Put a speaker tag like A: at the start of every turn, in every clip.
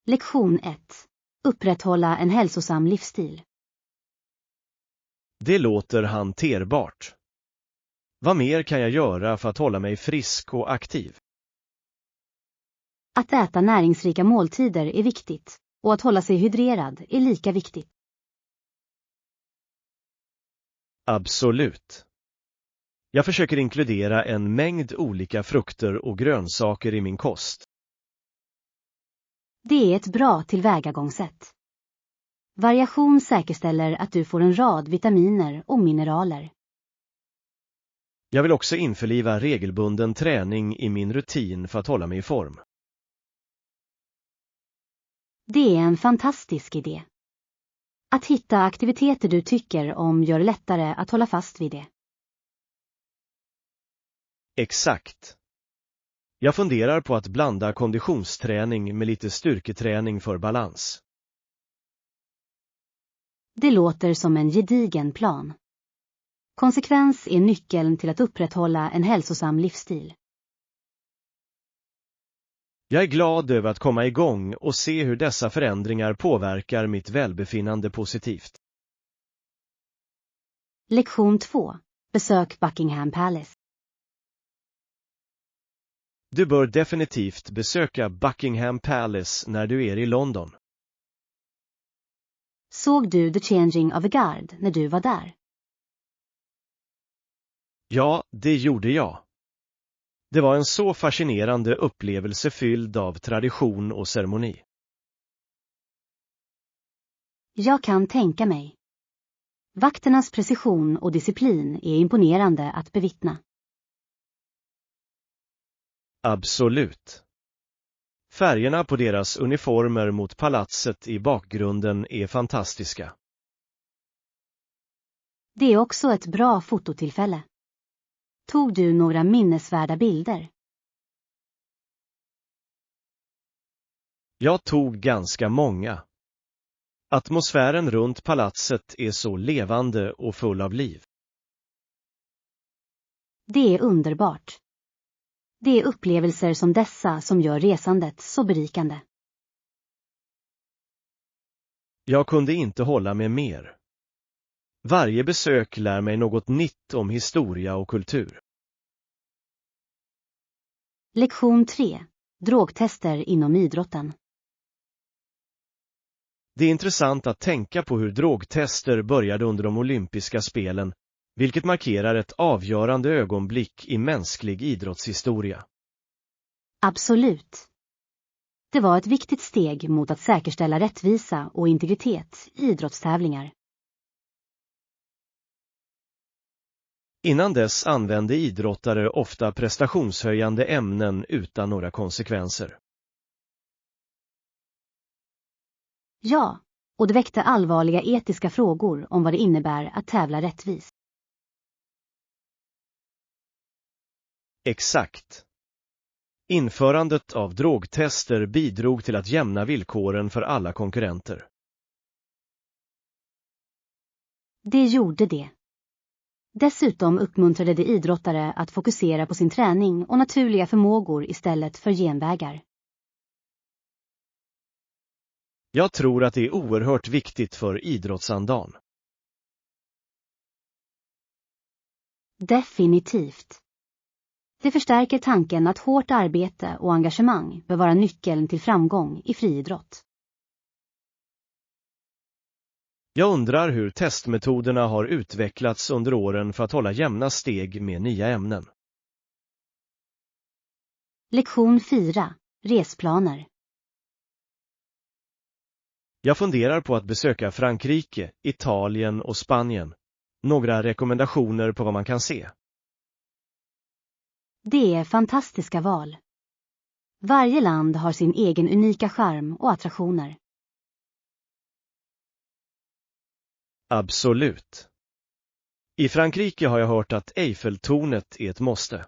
A: Lektion 1. Upprätthålla en hälsosam livsstil.
B: Det låter hanterbart. Vad mer kan jag göra för att hålla mig frisk och aktiv?
A: Att äta näringsrika måltider är viktigt, och att hålla sig hydrerad är lika viktigt.
B: Absolut. Jag försöker inkludera en mängd olika frukter och grönsaker i min kost.
A: Det är ett bra tillvägagångssätt. Variation säkerställer att du får en rad vitaminer och mineraler.
B: Jag vill också införliva regelbunden träning i min rutin för att hålla mig i form.
A: Det är en fantastisk idé. Att hitta aktiviteter du tycker om gör det lättare att hålla fast vid det.
B: Exakt. Jag funderar på att blanda konditionsträning med lite styrketräning för balans.
A: Det låter som en gedigen plan. Konsekvens är nyckeln till att upprätthålla en hälsosam livsstil.
B: Jag är glad över att komma igång och se hur dessa förändringar påverkar mitt välbefinnande positivt.
A: Lektion 2. Besök Buckingham Palace.
B: Du bör definitivt besöka Buckingham Palace när du är i London.
A: Såg du The Changing of the Guard när du var där?
B: Ja, det gjorde jag. Det var en så fascinerande upplevelse fylld av tradition och ceremoni.
A: Jag kan tänka mig. Vakternas precision och disciplin är imponerande att bevittna.
B: Absolut. Färgerna på deras uniformer mot palatset i bakgrunden är fantastiska.
A: Det är också ett bra fototillfälle. Tog du några minnesvärda bilder?
B: Jag tog ganska många. Atmosfären runt palatset är så levande och full av liv.
A: Det är underbart. Det är upplevelser som dessa som gör resandet så berikande.
B: Jag kunde inte hålla med mer. Varje besök lär mig något nytt om historia och kultur.
A: Lektion 3. Drogtester inom idrotten.
B: Det är intressant att tänka på hur drogtester började under de olympiska spelen, vilket markerar ett avgörande ögonblick i mänsklig idrottshistoria.
A: Absolut. Det var ett viktigt steg mot att säkerställa rättvisa och integritet i idrottstävlingar.
B: Innan dess använde idrottare ofta prestationshöjande ämnen utan några konsekvenser.
A: Ja, och det väckte allvarliga etiska frågor om vad det innebär att tävla rättvist.
B: Exakt. Införandet av drogtester bidrog till att jämna villkoren för alla konkurrenter.
A: Det gjorde det. Dessutom uppmuntrade det idrottare att fokusera på sin träning och naturliga förmågor istället för genvägar.
B: Jag tror att det är oerhört viktigt för idrottsandan.
A: Definitivt. Det förstärker tanken att hårt arbete och engagemang bör vara nyckeln till framgång i friidrott.
B: Jag undrar hur testmetoderna har utvecklats under åren för att hålla jämna steg med nya ämnen.
A: Lektion 4. Resplaner.
B: Jag funderar på att besöka Frankrike, Italien och Spanien. Några rekommendationer på vad man kan se?
A: Det är fantastiska val. Varje land har sin egen unika charm och attraktioner.
B: Absolut. I Frankrike har jag hört att Eiffeltornet är ett måste.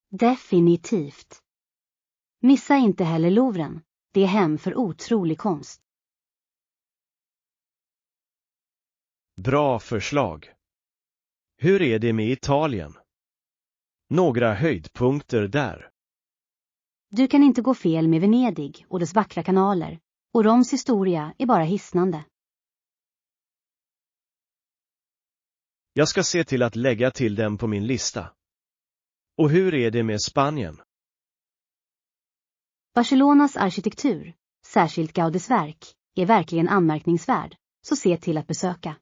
A: Definitivt. Missa inte heller Louvren. Det är hem för otrolig konst.
B: Bra förslag. Hur är det med Italien? Några höjdpunkter där?
A: Du kan inte gå fel med Venedig och dess vackra kanaler, och Roms historia är bara hisnande.
B: Jag ska se till att lägga till den på min lista. Och hur är det med Spanien?
A: Barcelonas arkitektur, särskilt Gaudís verk, är verkligen anmärkningsvärd, så se till att besöka.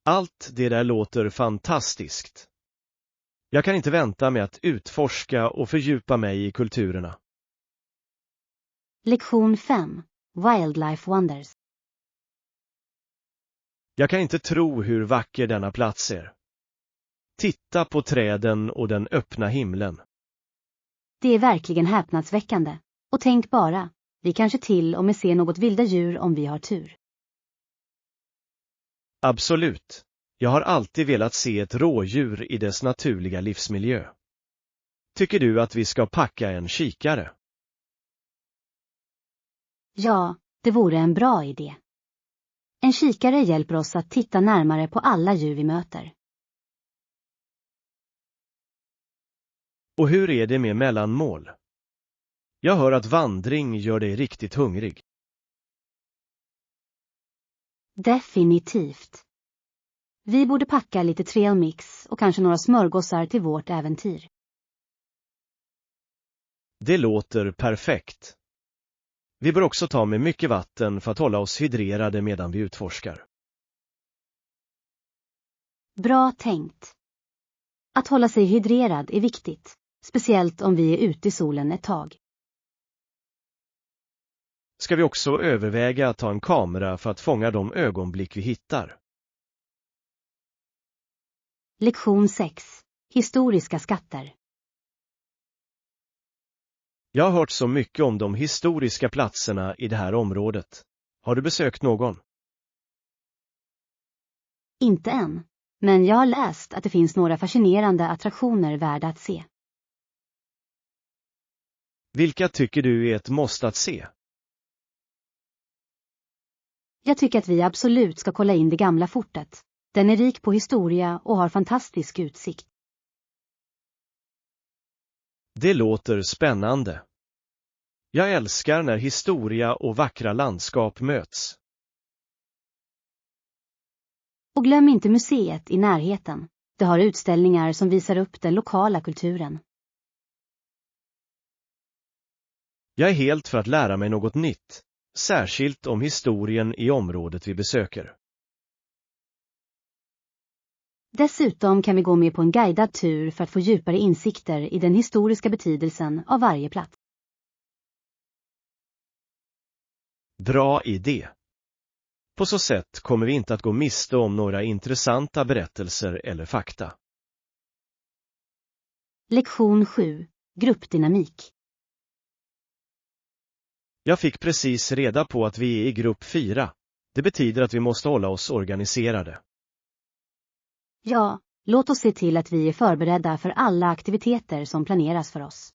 B: Allt det där låter fantastiskt. Jag kan inte vänta med att utforska och fördjupa mig i kulturerna.
A: Lektion 5. Wildlife Wonders.
B: Jag kan inte tro hur vacker denna plats är. Titta på träden och den öppna himlen.
A: Det är verkligen häpnadsväckande. Och tänk bara, vi kanske till och med ser något vilda djur om vi har tur.
B: Absolut. Jag har alltid velat se ett rådjur i dess naturliga livsmiljö. Tycker du att vi ska packa en kikare?
A: Ja, det vore en bra idé. En kikare hjälper oss att titta närmare på alla djur vi möter.
B: Och hur är det med mellanmål? Jag hör att vandring gör dig riktigt hungrig.
A: Definitivt. Vi borde packa lite trailmix och kanske några smörgåsar till vårt äventyr.
B: Det låter perfekt. Vi bör också ta med mycket vatten för att hålla oss hydrerade medan vi utforskar.
A: Bra tänkt. Att hålla sig hydrerad är viktigt, speciellt om vi är ute i solen ett tag.
B: Ska vi också överväga att ta en kamera för att fånga de ögonblick vi hittar?
A: Lektion 6. Historiska skatter.
B: Jag har hört så mycket om de historiska platserna i det här området. Har du besökt någon?
A: Inte än, men jag har läst att det finns några fascinerande attraktioner värda att se.
B: Vilka tycker du är ett måste att se?
A: Jag tycker att vi absolut ska kolla in det gamla fortet. Den är rik på historia och har fantastisk utsikt.
B: Det låter spännande. Jag älskar när historia och vackra landskap möts.
A: Och glöm inte museet i närheten. Det har utställningar som visar upp den lokala kulturen.
B: Jag är helt för att lära mig något nytt, särskilt om historien i området vi besöker.
A: Dessutom kan vi gå med på en guidad tur för att få djupare insikter i den historiska betydelsen av varje plats.
B: Bra idé. På så sätt kommer vi inte att gå miste om några intressanta berättelser eller fakta.
A: Lektion 7. Gruppdynamik.
B: Jag fick precis reda på att vi är i grupp 4. Det betyder att vi måste hålla oss organiserade.
A: Ja, låt oss se till att vi är förberedda för alla aktiviteter som planeras för oss.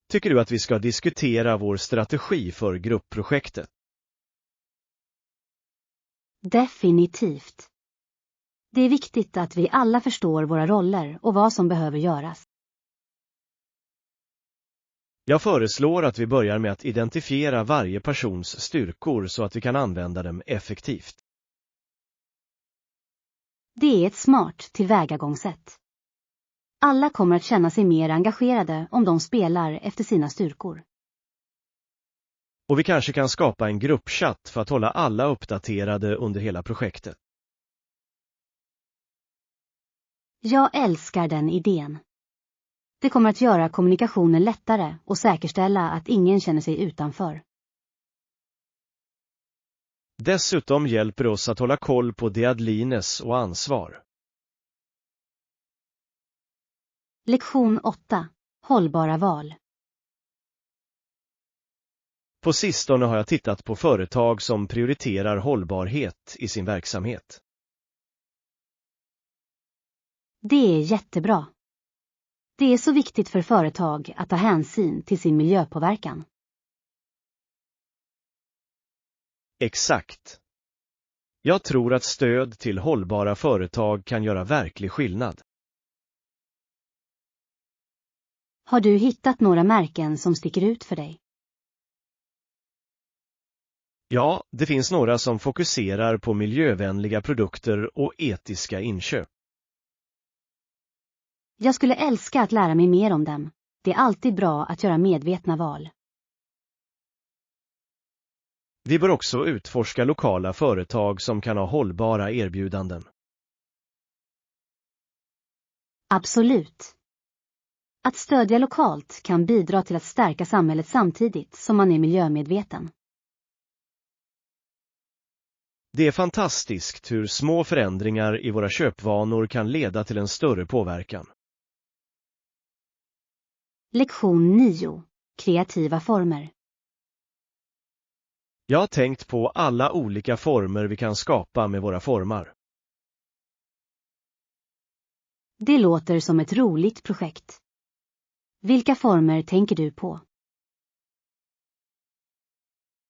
B: Tycker du att vi ska diskutera vår strategi för gruppprojektet?
A: Definitivt. Det är viktigt att vi alla förstår våra roller och vad som behöver göras.
B: Jag föreslår att vi börjar med att identifiera varje persons styrkor så att vi kan använda dem effektivt.
A: Det är ett smart tillvägagångssätt. Alla kommer att känna sig mer engagerade om de spelar efter sina styrkor.
B: Och vi kanske kan skapa en gruppchatt för att hålla alla uppdaterade under hela projektet.
A: Jag älskar den idén. Det kommer att göra kommunikationen lättare och säkerställa att ingen känner sig utanför.
B: Dessutom hjälper det oss att hålla koll på deadlines och ansvar.
A: Lektion 8. Hållbara val.
B: På sistone har jag tittat på företag som prioriterar hållbarhet i sin verksamhet.
A: Det är jättebra. Det är så viktigt för företag att ta hänsyn till sin miljöpåverkan.
B: Exakt. Jag tror att stöd till hållbara företag kan göra verklig skillnad.
A: Har du hittat några märken som sticker ut för dig?
B: Ja, det finns några som fokuserar på miljövänliga produkter och etiska inköp.
A: Jag skulle älska att lära mig mer om dem. Det är alltid bra att göra medvetna val.
B: Vi bör också utforska lokala företag som kan ha hållbara erbjudanden.
A: Absolut. Att stödja lokalt kan bidra till att stärka samhället samtidigt som man är miljömedveten.
B: Det är fantastiskt hur små förändringar i våra köpvanor kan leda till en större påverkan.
A: Lektion 9. Kreativa former.
B: Jag har tänkt på alla olika former vi kan skapa med våra formar.
A: Det låter som ett roligt projekt. Vilka former tänker du på?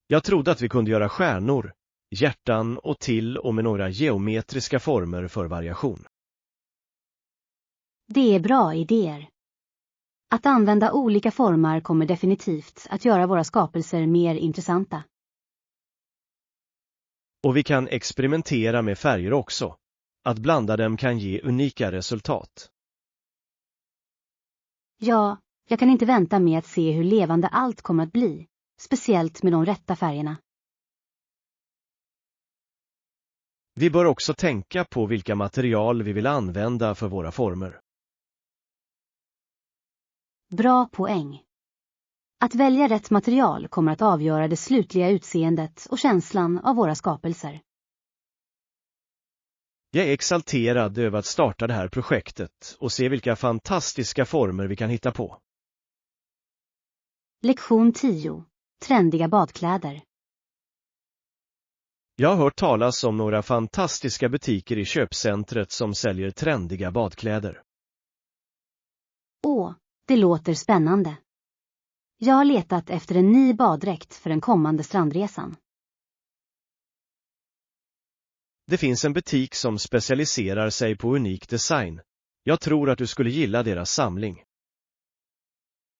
B: Jag trodde att vi kunde göra stjärnor, hjärtan och till och med några geometriska former för variation.
A: Det är bra idéer. Att använda olika former kommer definitivt att göra våra skapelser mer intressanta.
B: Och vi kan experimentera med färger också. Att blanda dem kan ge unika resultat.
A: Ja, jag kan inte vänta med att se hur levande allt kommer att bli, speciellt med de rätta färgerna.
B: Vi bör också tänka på vilka material vi vill använda för våra former.
A: Bra poäng. Att välja rätt material kommer att avgöra det slutliga utseendet och känslan av våra skapelser.
B: Jag är exalterad över att starta det här projektet och se vilka fantastiska former vi kan hitta på.
A: Lektion 10. Trendiga badkläder.
B: Jag har hört talas om några fantastiska butiker i köpcentret som säljer trendiga badkläder.
A: Åh, det låter spännande. Jag har letat efter en ny baddräkt för den kommande strandresan.
B: Det finns en butik som specialiserar sig på unik design. Jag tror att du skulle gilla deras samling.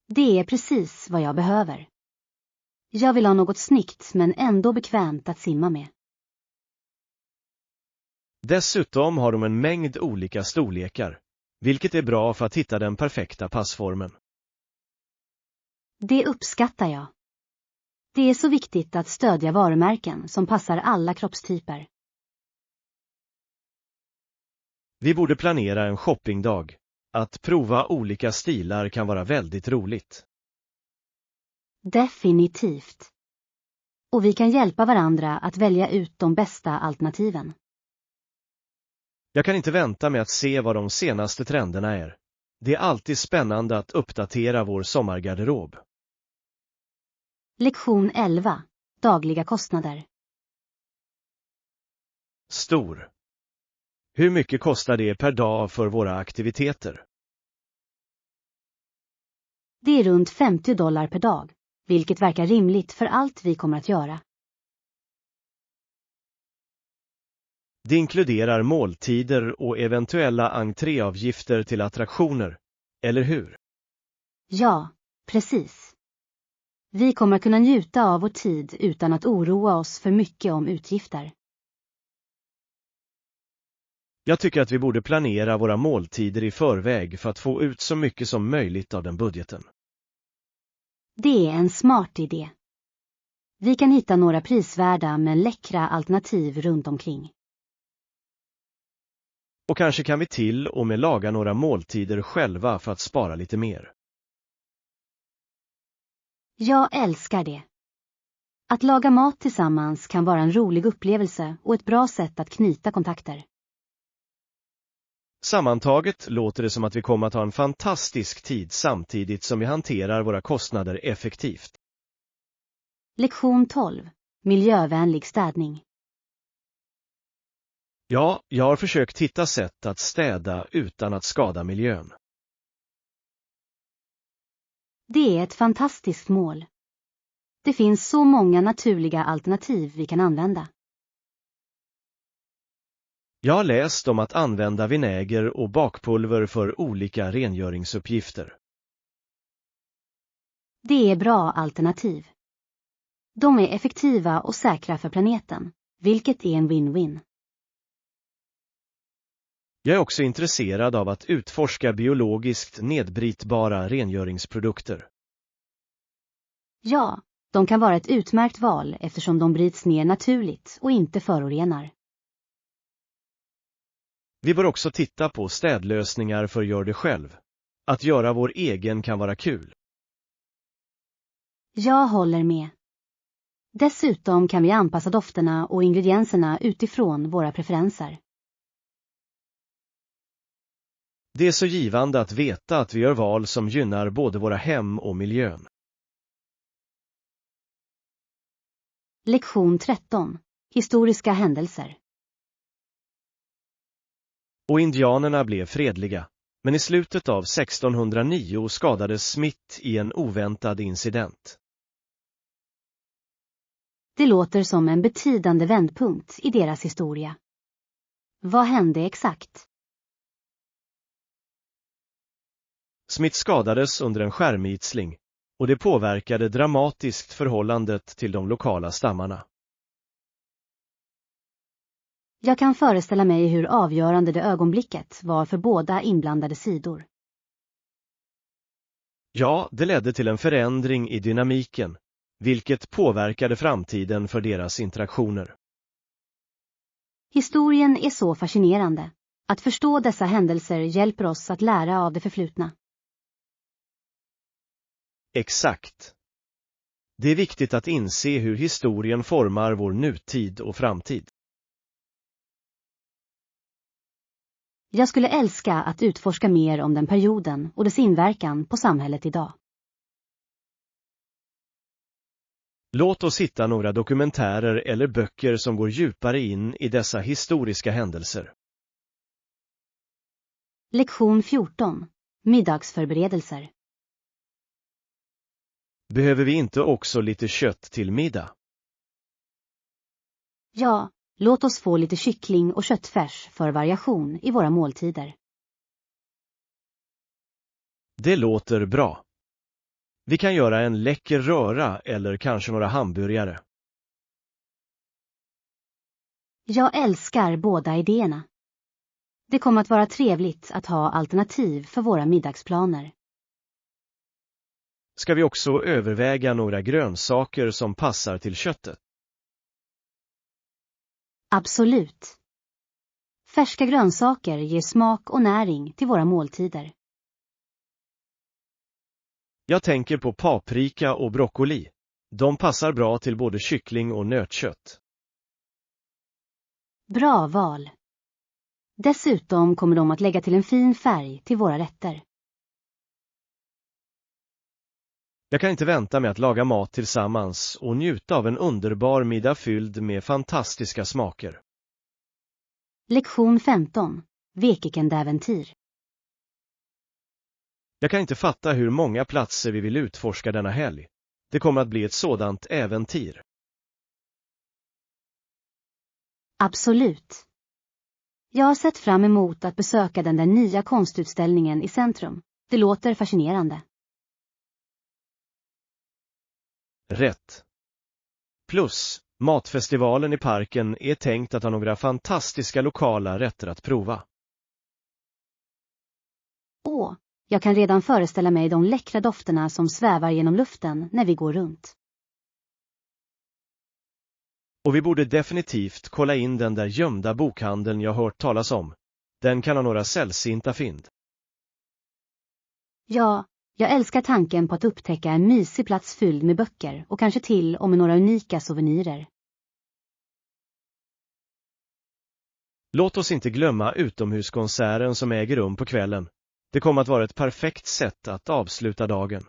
A: Det är precis vad jag behöver. Jag vill ha något snyggt men ändå bekvämt att simma med.
B: Dessutom har de en mängd olika storlekar, vilket är bra för att hitta den perfekta passformen.
A: Det uppskattar jag. Det är så viktigt att stödja varumärken som passar alla kroppstyper.
B: Vi borde planera en shoppingdag. Att prova olika stilar kan vara väldigt roligt.
A: Definitivt. Och vi kan hjälpa varandra att välja ut de bästa alternativen.
B: Jag kan inte vänta med att se vad de senaste trenderna är. Det är alltid spännande att uppdatera vår sommargarderob.
A: Lektion 11. Dagliga kostnader.
B: Stor. Hur mycket kostar det per dag för våra aktiviteter?
A: Det är runt $50 per dag, vilket verkar rimligt för allt vi kommer att göra.
B: Det inkluderar måltider och eventuella entréavgifter till attraktioner, eller hur?
A: Ja, precis. Vi kommer kunna njuta av vår tid utan att oroa oss för mycket om utgifter.
B: Jag tycker att vi borde planera våra måltider i förväg för att få ut så mycket som möjligt av den budgeten.
A: Det är en smart idé. Vi kan hitta några prisvärda men läckra alternativ runt omkring.
B: Och kanske kan vi till och med laga några måltider själva för att spara lite mer.
A: Jag älskar det. Att laga mat tillsammans kan vara en rolig upplevelse och ett bra sätt att knyta kontakter.
B: Sammantaget låter det som att vi kommer att ha en fantastisk tid samtidigt som vi hanterar våra kostnader effektivt.
A: Lektion 12. Miljövänlig städning.
B: Ja, jag har försökt hitta sätt att städa utan att skada miljön.
A: Det är ett fantastiskt mål. Det finns så många naturliga alternativ vi kan använda.
B: Jag har läst om att använda vinäger och bakpulver för olika rengöringsuppgifter.
A: Det är bra alternativ. De är effektiva och säkra för planeten, vilket är en win-win.
B: Jag är också intresserad av att utforska biologiskt nedbrytbara rengöringsprodukter.
A: Ja, de kan vara ett utmärkt val eftersom de bryts ner naturligt och inte förorenar.
B: Vi bör också titta på städlösningar för gör det själv. Att göra vår egen kan vara kul.
A: Jag håller med. Dessutom kan vi anpassa dofterna och ingredienserna utifrån våra preferenser.
B: Det är så givande att veta att vi gör val som gynnar både våra hem och miljön.
A: Lektion 13. Historiska händelser.
B: Och indianerna blev fredliga, men i slutet av 1609 skadades Smith i en oväntad incident.
A: Det låter som en betydande vändpunkt i deras historia. Vad hände exakt?
B: Smith skadades under en skärmytsling, och det påverkade dramatiskt förhållandet till de lokala stammarna.
A: Jag kan föreställa mig hur avgörande det ögonblicket var för båda inblandade sidor.
B: Ja, det ledde till en förändring i dynamiken, vilket påverkade framtiden för deras interaktioner.
A: Historien är så fascinerande. Att förstå dessa händelser hjälper oss att lära av det förflutna.
B: Exakt. Det är viktigt att inse hur historien formar vår nutid och framtid.
A: Jag skulle älska att utforska mer om den perioden och dess inverkan på samhället idag.
B: Låt oss hitta några dokumentärer eller böcker som går djupare in i dessa historiska händelser.
A: Lektion 14. Middagsförberedelser.
B: Behöver vi inte också lite kött till middag?
A: Ja, låt oss få lite kyckling och köttfärs för variation i våra måltider.
B: Det låter bra. Vi kan göra en läcker röra eller kanske några hamburgare.
A: Jag älskar båda idéerna. Det kommer att vara trevligt att ha alternativ för våra middagsplaner.
B: Ska vi också överväga några grönsaker som passar till köttet?
A: Absolut. Färska grönsaker ger smak och näring till våra måltider.
B: Jag tänker på paprika och broccoli. De passar bra till både kyckling och nötkött.
A: Bra val. Dessutom kommer de att lägga till en fin färg till våra rätter.
B: Jag kan inte vänta med att laga mat tillsammans och njuta av en underbar middag fylld med fantastiska smaker.
A: Lektion 15. Vekekendaäventyr.
B: Jag kan inte fatta hur många platser vi vill utforska denna helg. Det kommer att bli ett sådant äventyr.
A: Absolut. Jag har sett fram emot att besöka den där nya konstutställningen i centrum. Det låter fascinerande.
B: Rätt. Plus, matfestivalen i parken är tänkt att ha några fantastiska lokala rätter att prova.
A: Åh, jag kan redan föreställa mig de läckra dofterna som svävar genom luften när vi går runt.
B: Och vi borde definitivt kolla in den där gömda bokhandeln jag hört talas om. Den kan ha några sällsynta fynd.
A: Ja, jag älskar tanken på att upptäcka en mysig plats fylld med böcker och kanske till och med några unika souvenirer.
B: Låt oss inte glömma utomhuskonserten som äger rum på kvällen. Det kommer att vara ett perfekt sätt att avsluta dagen.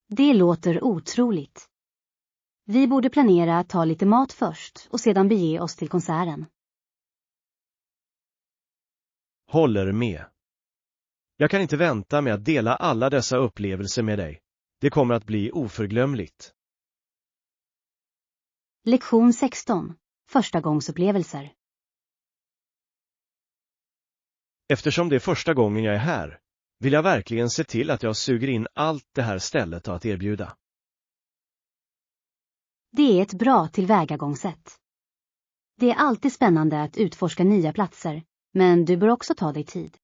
A: Det låter otroligt. Vi borde planera att ta lite mat först och sedan bege oss till konserten.
B: Håller med. Jag kan inte vänta med att dela alla dessa upplevelser med dig. Det kommer att bli oförglömligt.
A: Lektion 16. Förstagångsupplevelser.
B: Eftersom det är första gången jag är här, vill jag verkligen se till att jag suger in allt det här stället har att erbjuda.
A: Det är ett bra tillvägagångssätt. Det är alltid spännande att utforska nya platser, men du bör också ta dig tid.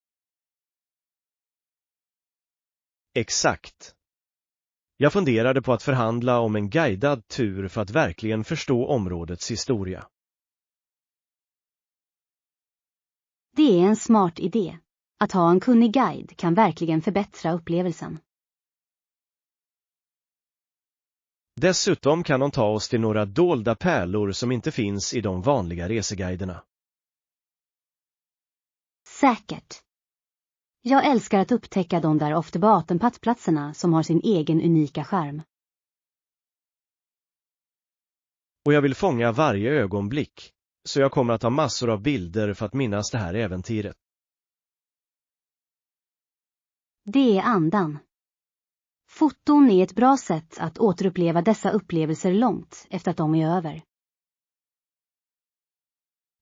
B: Exakt. Jag funderade på att förhandla om en guidad tur för att verkligen förstå områdets historia.
A: Det är en smart idé. Att ha en kunnig guide kan verkligen förbättra upplevelsen.
B: Dessutom kan de ta oss till några dolda pärlor som inte finns i de vanliga reseguiderna.
A: Säkert. Jag älskar att upptäcka de där Oftebaten-platserna som har sin egen unika charm.
B: Och jag vill fånga varje ögonblick, så jag kommer att ha massor av bilder för att minnas det här äventyret.
A: Det är andan. Foton är ett bra sätt att återuppleva dessa upplevelser långt efter att de är över.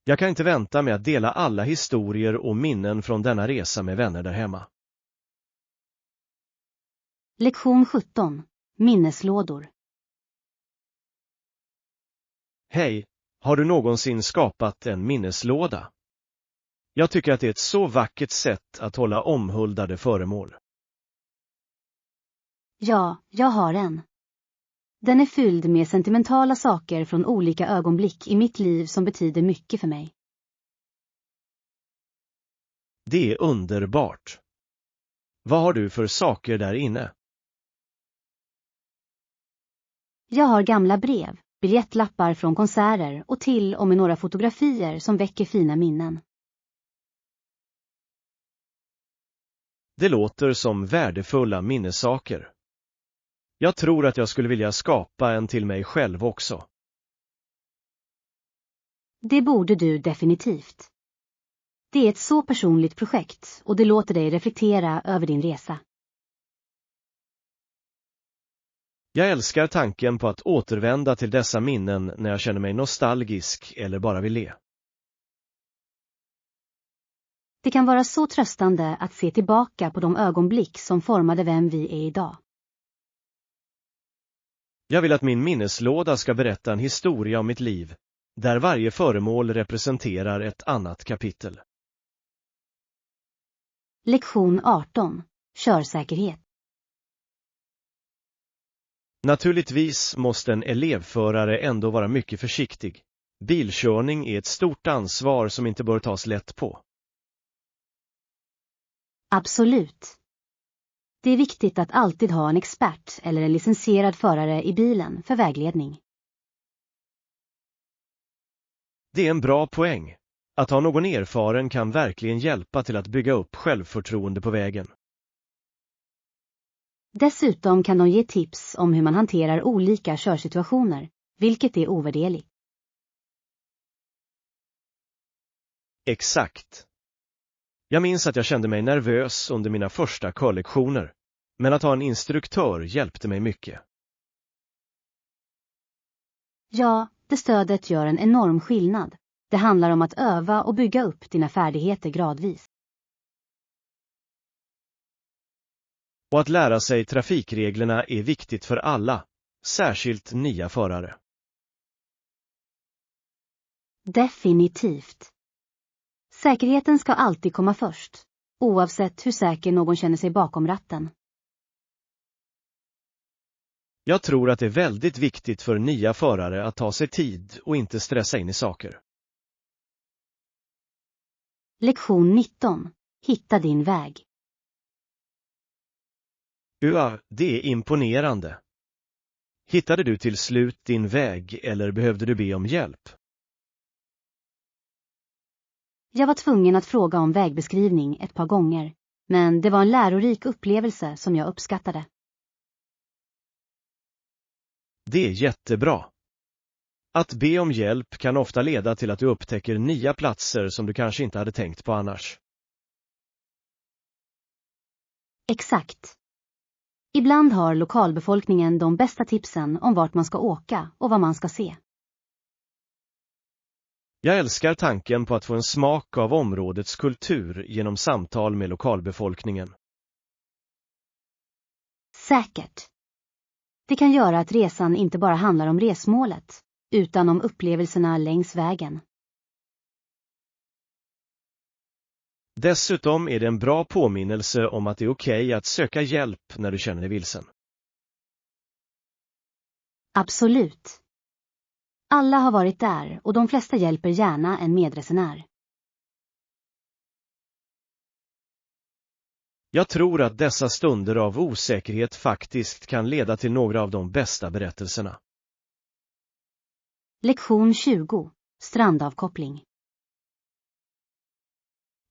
B: Jag kan inte vänta med att dela alla historier och minnen från denna resa med vänner där hemma.
A: Lektion 17. Minneslådor.
B: Hej, har du någonsin skapat en minneslåda? Jag tycker att det är ett så vackert sätt att hålla omhuldade föremål.
A: Ja, jag har en. Den är fylld med sentimentala saker från olika ögonblick i mitt liv som betyder mycket för mig.
B: Det är underbart. Vad har du för saker där inne?
A: Jag har gamla brev, biljettlappar från konserter och till och med några fotografier som väcker fina minnen.
B: Det låter som värdefulla minnessaker. Jag tror att jag skulle vilja skapa en till mig själv också.
A: Det borde du definitivt. Det är ett så personligt projekt och det låter dig reflektera över din resa.
B: Jag älskar tanken på att återvända till dessa minnen när jag känner mig nostalgisk eller bara vill le.
A: Det kan vara så tröstande att se tillbaka på de ögonblick som formade vem vi är idag.
B: Jag vill att min minneslåda ska berätta en historia om mitt liv, där varje föremål representerar ett annat kapitel.
A: Lektion 18. Körsäkerhet.
B: Naturligtvis måste en elevförare ändå vara mycket försiktig. Bilkörning är ett stort ansvar som inte bör tas lätt på.
A: Absolut. Det är viktigt att alltid ha en expert eller en licensierad förare i bilen för vägledning.
B: Det är en bra poäng. Att ha någon erfaren kan verkligen hjälpa till att bygga upp självförtroende på vägen.
A: Dessutom kan de ge tips om hur man hanterar olika körsituationer, vilket är ovärderligt.
B: Exakt. Jag minns att jag kände mig nervös under mina första körlektioner, men att ha en instruktör hjälpte mig mycket.
A: Ja, det stödet gör en enorm skillnad. Det handlar om att öva och bygga upp dina färdigheter gradvis.
B: Och att lära sig trafikreglerna är viktigt för alla, särskilt nya förare.
A: Definitivt. Säkerheten ska alltid komma först, oavsett hur säker någon känner sig bakom ratten.
B: Jag tror att det är väldigt viktigt för nya förare att ta sig tid och inte stressa in i saker.
A: Lektion 19. Hitta din väg.
B: Ja, det är imponerande. Hittade du till slut din väg eller behövde du be om hjälp?
A: Jag var tvungen att fråga om vägbeskrivning ett par gånger, men det var en lärorik upplevelse som jag uppskattade.
B: Det är jättebra. Att be om hjälp kan ofta leda till att du upptäcker nya platser som du kanske inte hade tänkt på annars.
A: Exakt. Ibland har lokalbefolkningen de bästa tipsen om vart man ska åka och vad man ska se.
B: Jag älskar tanken på att få en smak av områdets kultur genom samtal med lokalbefolkningen.
A: Säkert. Det kan göra att resan inte bara handlar om resmålet, utan om upplevelserna längs vägen.
B: Dessutom är det en bra påminnelse om att det är okej att söka hjälp när du känner dig vilsen.
A: Absolut. Alla har varit där och de flesta hjälper gärna en medresenär.
B: Jag tror att dessa stunder av osäkerhet faktiskt kan leda till några av de bästa berättelserna.
A: Lektion 20. Strandavkoppling.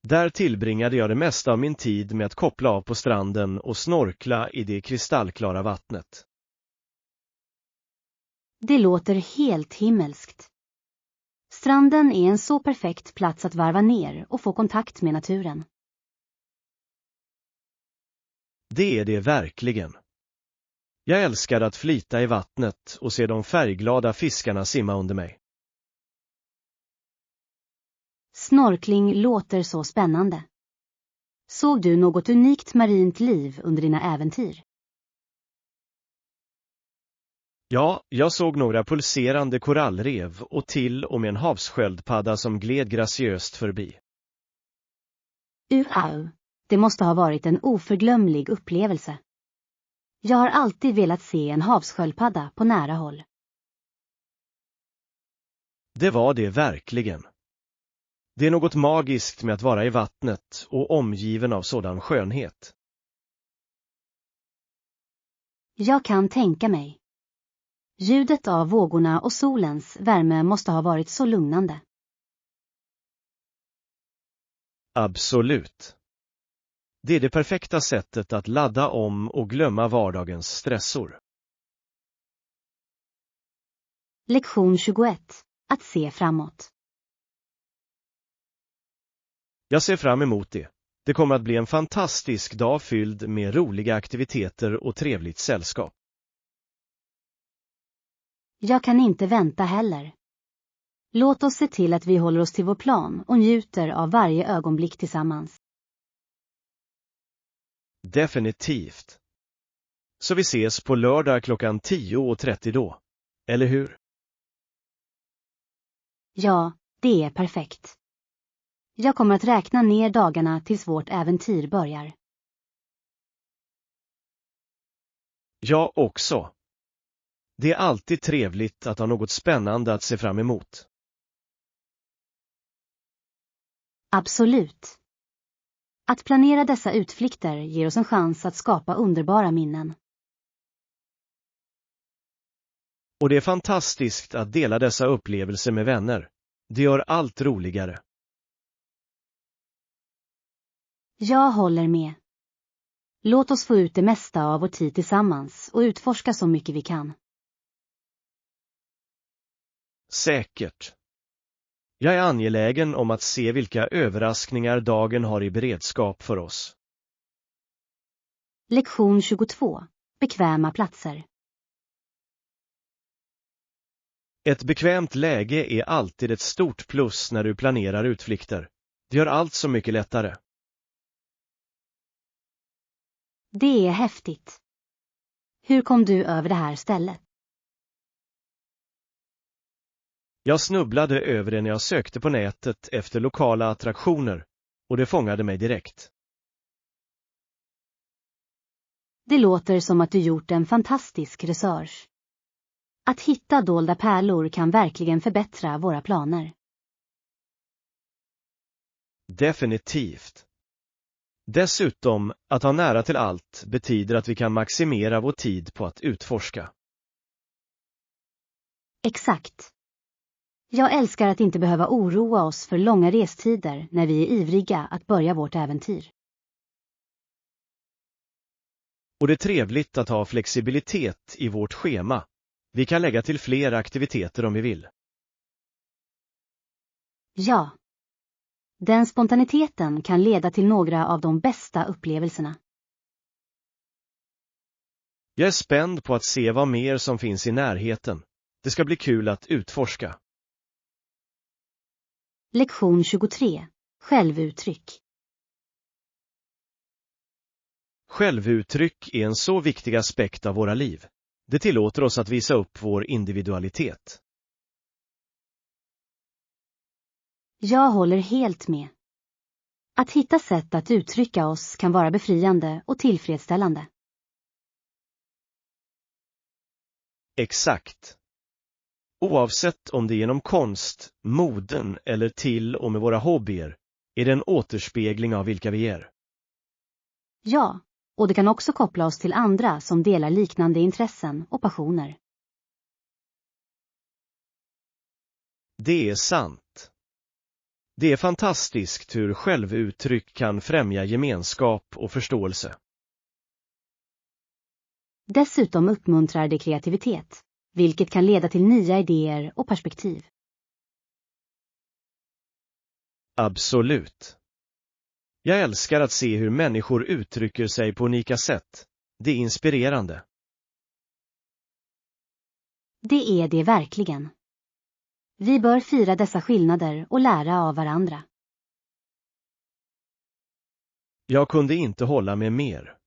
B: Där tillbringade jag det mesta av min tid med att koppla av på stranden och snorkla i det kristallklara vattnet.
A: Det låter helt himmelskt. Stranden är en så perfekt plats att varva ner och få kontakt med naturen.
B: Det är det verkligen. Jag älskar att flyta i vattnet och se de färgglada fiskarna simma under mig.
A: Snorkling låter så spännande. Såg du något unikt marint liv under dina äventyr?
B: Ja, jag såg några pulserande korallrev och till och med en havssköldpadda som gled graciöst förbi.
A: Det måste ha varit en oförglömlig upplevelse. Jag har alltid velat se en havssköldpadda på nära håll.
B: Det var det verkligen. Det är något magiskt med att vara i vattnet och omgiven av sådan skönhet.
A: Jag kan tänka mig. Ljudet av vågorna och solens värme måste ha varit så lugnande.
B: Absolut. Det är det perfekta sättet att ladda om och glömma vardagens stressor.
A: Lektion 21. Att se framåt.
B: Jag ser fram emot det. Det kommer att bli en fantastisk dag fylld med roliga aktiviteter och trevligt sällskap.
A: Jag kan inte vänta heller. Låt oss se till att vi håller oss till vår plan och njuter av varje ögonblick tillsammans.
B: Definitivt. Så vi ses på lördag klockan 10:30 då. Eller hur?
A: Ja, det är perfekt. Jag kommer att räkna ner dagarna tills vårt äventyr börjar.
B: Jag också. Det är alltid trevligt att ha något spännande att se fram emot.
A: Absolut. Att planera dessa utflykter ger oss en chans att skapa underbara minnen.
B: Och det är fantastiskt att dela dessa upplevelser med vänner. Det gör allt roligare.
A: Jag håller med. Låt oss få ut det mesta av vår tid tillsammans och utforska så mycket vi kan.
B: Säkert. Jag är angelägen om att se vilka överraskningar dagen har i beredskap för oss.
A: Lektion 22. Bekväma platser.
B: Ett bekvämt läge är alltid ett stort plus när du planerar utflykter. Det gör allt så mycket lättare.
A: Det är häftigt. Hur kom du över det här stället?
B: Jag snubblade över det när jag sökte på nätet efter lokala attraktioner och det fångade mig direkt.
A: Det låter som att du gjort en fantastisk research. Att hitta dolda pärlor kan verkligen förbättra våra planer.
B: Definitivt. Dessutom, att ha nära till allt betyder att vi kan maximera vår tid på att utforska.
A: Exakt. Jag älskar att inte behöva oroa oss för långa restider när vi är ivriga att börja vårt äventyr.
B: Och det är trevligt att ha flexibilitet i vårt schema. Vi kan lägga till fler aktiviteter om vi vill.
A: Ja. Den spontaniteten kan leda till några av de bästa upplevelserna.
B: Jag är spänd på att se vad mer som finns i närheten. Det ska bli kul att utforska.
A: Lektion 23. Självuttryck.
B: Självuttryck är en så viktig aspekt av våra liv. Det tillåter oss att visa upp vår individualitet.
A: Jag håller helt med. Att hitta sätt att uttrycka oss kan vara befriande och tillfredsställande.
B: Exakt. Oavsett om det är genom konst, moden eller till och med våra hobbyer, är det en återspegling av vilka vi är.
A: Ja, och det kan också koppla oss till andra som delar liknande intressen och passioner.
B: Det är sant. Det är fantastiskt hur självuttryck kan främja gemenskap och förståelse.
A: Dessutom uppmuntrar det kreativitet, vilket kan leda till nya idéer och perspektiv.
B: Absolut. Jag älskar att se hur människor uttrycker sig på unika sätt. Det är inspirerande.
A: Det är det verkligen. Vi bör fira dessa skillnader och lära av varandra.
B: Jag kunde inte hålla med mer.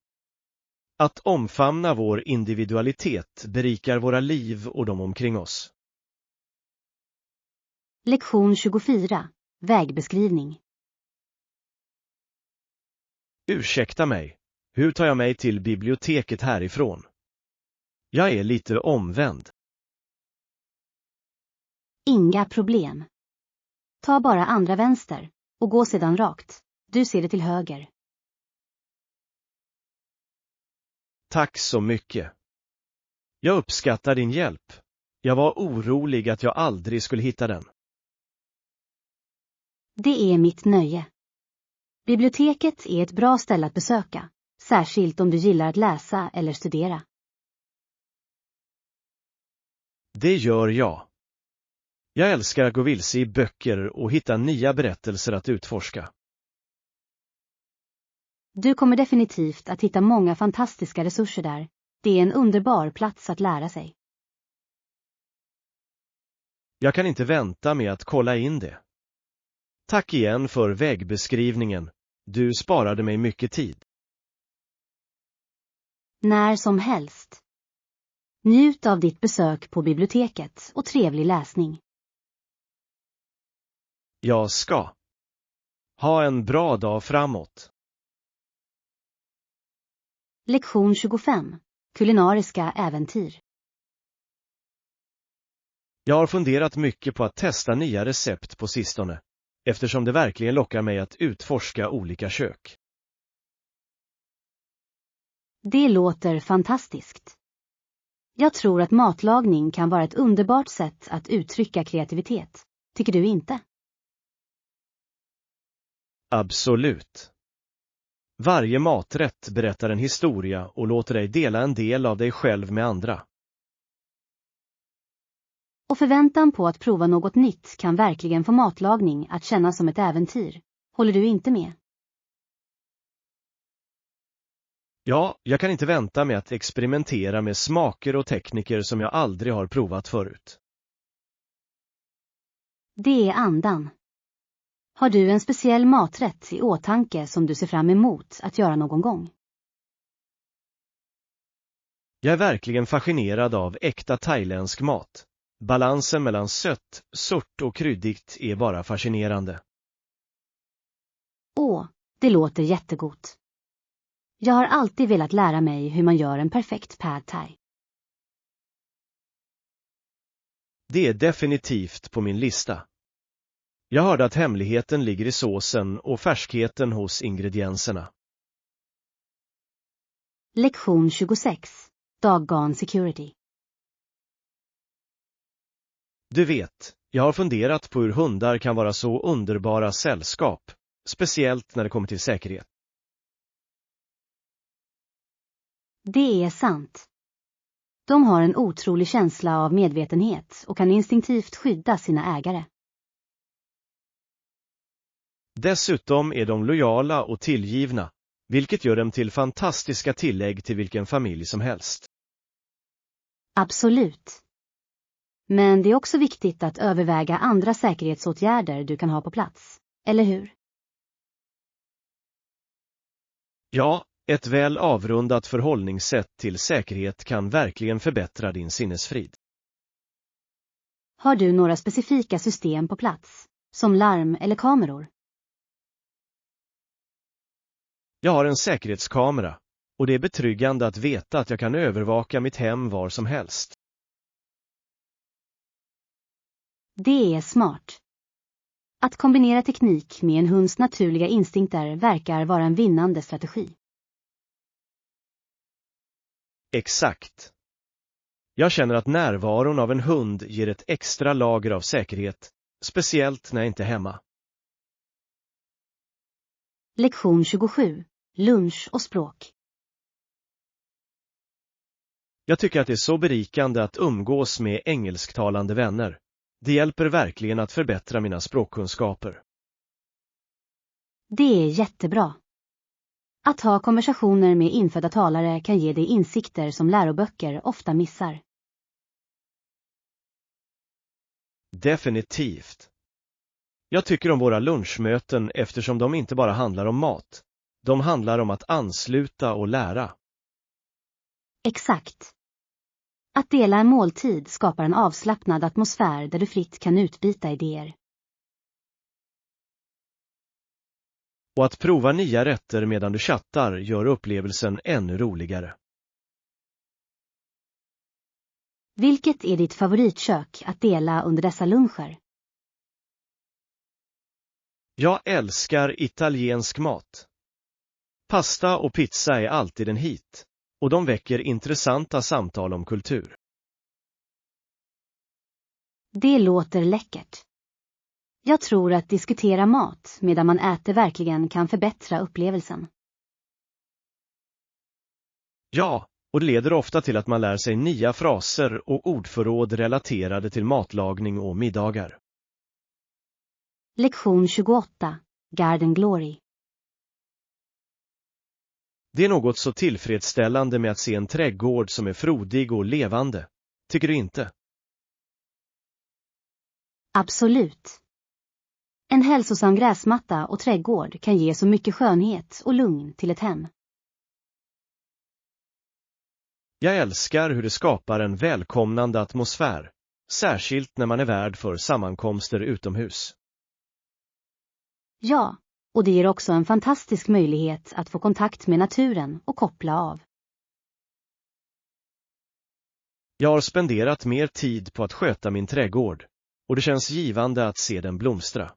B: Att omfamna vår individualitet berikar våra liv och de omkring oss.
A: Lektion 24. Vägbeskrivning.
B: Ursäkta mig, hur tar jag mig till biblioteket härifrån? Jag är lite omvänd.
A: Inga problem. Ta bara andra vänster och gå sedan rakt. Du ser det till höger.
B: Tack så mycket. Jag uppskattar din hjälp. Jag var orolig att jag aldrig skulle hitta den.
A: Det är mitt nöje. Biblioteket är ett bra ställe att besöka, särskilt om du gillar att läsa eller studera.
B: Det gör jag. Jag älskar att gå vilse i böcker och hitta nya berättelser att utforska.
A: Du kommer definitivt att hitta många fantastiska resurser där. Det är en underbar plats att lära sig.
B: Jag kan inte vänta med att kolla in det. Tack igen för vägbeskrivningen. Du sparade mig mycket tid.
A: När som helst. Njut av ditt besök på biblioteket och trevlig läsning.
B: Jag ska. Ha en bra dag framåt.
A: Lektion 25. Kulinariska äventyr.
B: Jag har funderat mycket på att testa nya recept på sistone, eftersom det verkligen lockar mig att utforska olika kök.
A: Det låter fantastiskt. Jag tror att matlagning kan vara ett underbart sätt att uttrycka kreativitet. Tycker du inte?
B: Absolut. Varje maträtt berättar en historia och låter dig dela en del av dig själv med andra.
A: Och förväntan på att prova något nytt kan verkligen få matlagning att kännas som ett äventyr. Håller du inte med?
B: Ja, jag kan inte vänta med att experimentera med smaker och tekniker som jag aldrig har provat förut.
A: Det är andan. Har du en speciell maträtt i åtanke som du ser fram emot att göra någon gång?
B: Jag är verkligen fascinerad av äkta thailändsk mat. Balansen mellan sött, surt och kryddigt är bara fascinerande.
A: Åh, det låter jättegott. Jag har alltid velat lära mig hur man gör en perfekt pad thai.
B: Det är definitivt på min lista. Jag hörde att hemligheten ligger i såsen och färskheten hos ingredienserna.
A: Lektion 26. Doggone security.
B: Du vet, jag har funderat på hur hundar kan vara så underbara sällskap, speciellt när det kommer till säkerhet.
A: Det är sant. De har en otrolig känsla av medvetenhet och kan instinktivt skydda sina ägare.
B: Dessutom är de lojala och tillgivna, vilket gör dem till fantastiska tillägg till vilken familj som helst.
A: Absolut. Men det är också viktigt att överväga andra säkerhetsåtgärder du kan ha på plats, eller hur?
B: Ja, Ett väl avrundat förhållningssätt till säkerhet kan verkligen förbättra din sinnesfrid.
A: Har du några specifika system på plats, som larm eller kameror?
B: Jag har en säkerhetskamera, och det är betryggande att veta att jag kan övervaka mitt hem var som helst.
A: Det är smart. Att kombinera teknik med en hunds naturliga instinkter verkar vara en vinnande strategi.
B: Exakt. Jag känner att närvaron av en hund ger ett extra lager av säkerhet, speciellt när jag inte är hemma.
A: Lektion 27. Lunch och språk.
B: Jag tycker att det är så berikande att umgås med engelsktalande vänner. Det hjälper verkligen att förbättra mina språkkunskaper.
A: Det är jättebra. Att ha konversationer med infödda talare kan ge dig insikter som läroböcker ofta missar.
B: Definitivt. Jag tycker om våra lunchmöten eftersom de inte bara handlar om mat. De handlar om att ansluta och lära.
A: Exakt. Att dela en måltid skapar en avslappnad atmosfär där du fritt kan utbyta idéer.
B: Och att prova nya rätter medan du chattar gör upplevelsen ännu roligare.
A: Vilket är ditt favoritkök att dela under dessa luncher?
B: Jag älskar italiensk mat. Pasta och pizza är alltid en hit, och de väcker intressanta samtal om kultur.
A: Det låter läckert. Jag tror att diskutera mat medan man äter verkligen kan förbättra upplevelsen.
B: Ja, och det leder ofta till att man lär sig nya fraser och ordförråd relaterade till matlagning och middagar.
A: Lektion 28. Garden Glory.
B: Det är något så tillfredsställande med att se en trädgård som är frodig och levande. Tycker du inte?
A: Absolut. En hälsosam gräsmatta och trädgård kan ge så mycket skönhet och lugn till ett hem.
B: Jag älskar hur det skapar en välkomnande atmosfär, särskilt när man är värd för sammankomster utomhus.
A: Ja, och det ger också en fantastisk möjlighet att få kontakt med naturen och koppla av.
B: Jag har spenderat mer tid på att sköta min trädgård, och det känns givande att se den blomstra.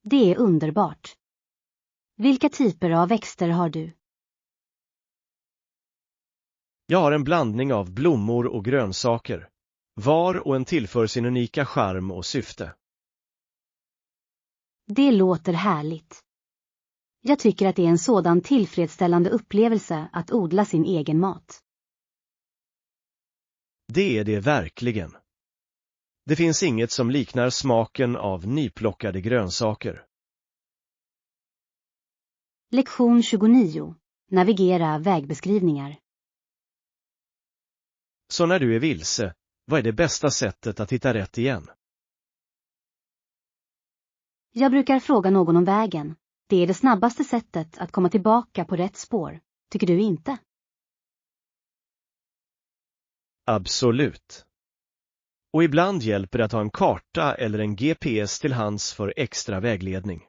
A: Det är underbart. Vilka typer av växter har du?
B: Jag har en blandning av blommor och grönsaker. Var och en tillför sin unika charm och syfte.
A: Det låter härligt. Jag tycker att det är en sådan tillfredsställande upplevelse att odla sin egen mat.
B: Det är det verkligen. Det finns inget som liknar smaken av nyplockade grönsaker.
A: Lektion 29. Navigera vägbeskrivningar.
B: Så när du är vilse, vad är det bästa sättet att hitta rätt igen?
A: Jag brukar fråga någon om vägen. Det är det snabbaste sättet att komma tillbaka på rätt spår. Tycker du inte?
B: Absolut. Och ibland hjälper det att ha en karta eller en GPS till hands för extra vägledning.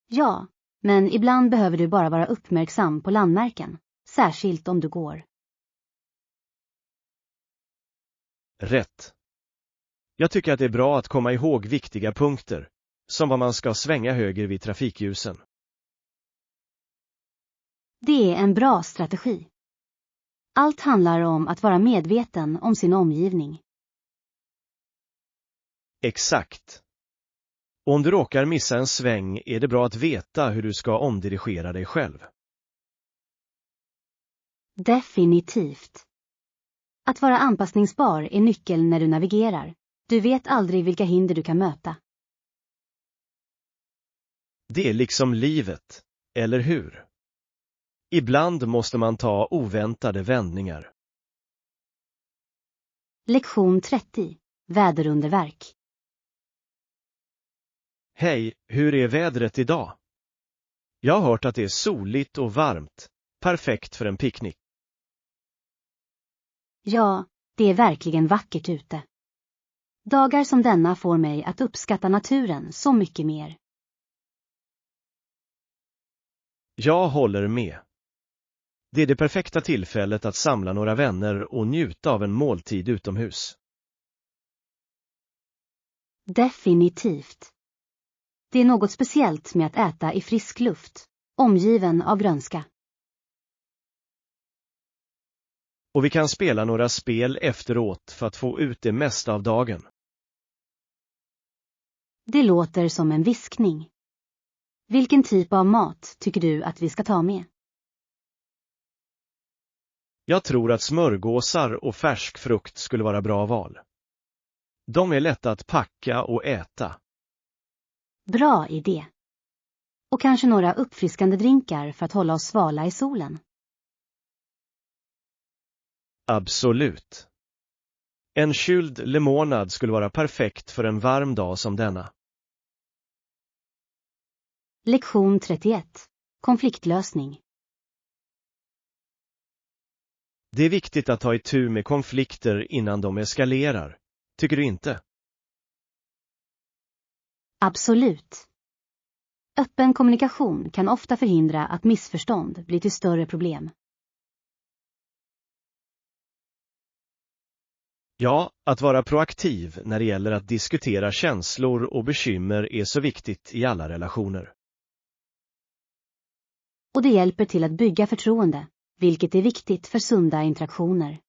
A: Ja, men ibland behöver du bara vara uppmärksam på landmärken, särskilt om du går.
B: Rätt. Jag tycker att det är bra att komma ihåg viktiga punkter, som vad man ska svänga höger vid trafikljusen.
A: Det är en bra strategi. Allt handlar om att vara medveten om sin omgivning.
B: Exakt. Och om du råkar missa en sväng är det bra att veta hur du ska omdirigera dig själv.
A: Definitivt. Att vara anpassningsbar är nyckeln när du navigerar. Du vet aldrig vilka hinder du kan möta.
B: Det är liksom livet, eller hur? Ibland måste man ta oväntade vändningar.
A: Lektion 30. Väderunderverk.
B: Hej, hur är vädret idag? Jag har hört att det är soligt och varmt. Perfekt för en picknick.
A: Ja, det är verkligen vackert ute. Dagar som denna får mig att uppskatta naturen så mycket mer.
B: Jag håller med. Det är det perfekta tillfället att samla några vänner och njuta av en måltid utomhus.
A: Definitivt. Det är något speciellt med att äta i frisk luft, omgiven av grönska.
B: Och vi kan spela några spel efteråt för att få ut det mesta av dagen.
A: Det låter som en viskning. Vilken typ av mat tycker du att vi ska ta med?
B: Jag tror att smörgåsar och färsk frukt skulle vara bra val. De är lätta att packa och äta.
A: Bra idé. Och kanske några uppfriskande drinkar för att hålla oss svala i solen.
B: Absolut. En kyld lemonad skulle vara perfekt för en varm dag som denna.
A: Lektion 31. Konfliktlösning.
B: Det är viktigt att ta itu med konflikter innan de eskalerar. Tycker du inte?
A: Absolut. Öppen kommunikation kan ofta förhindra att missförstånd blir till större problem.
B: Ja, att vara proaktiv när det gäller att diskutera känslor och bekymmer är så viktigt i alla relationer.
A: Och det hjälper till att bygga förtroende, vilket är viktigt för sunda interaktioner.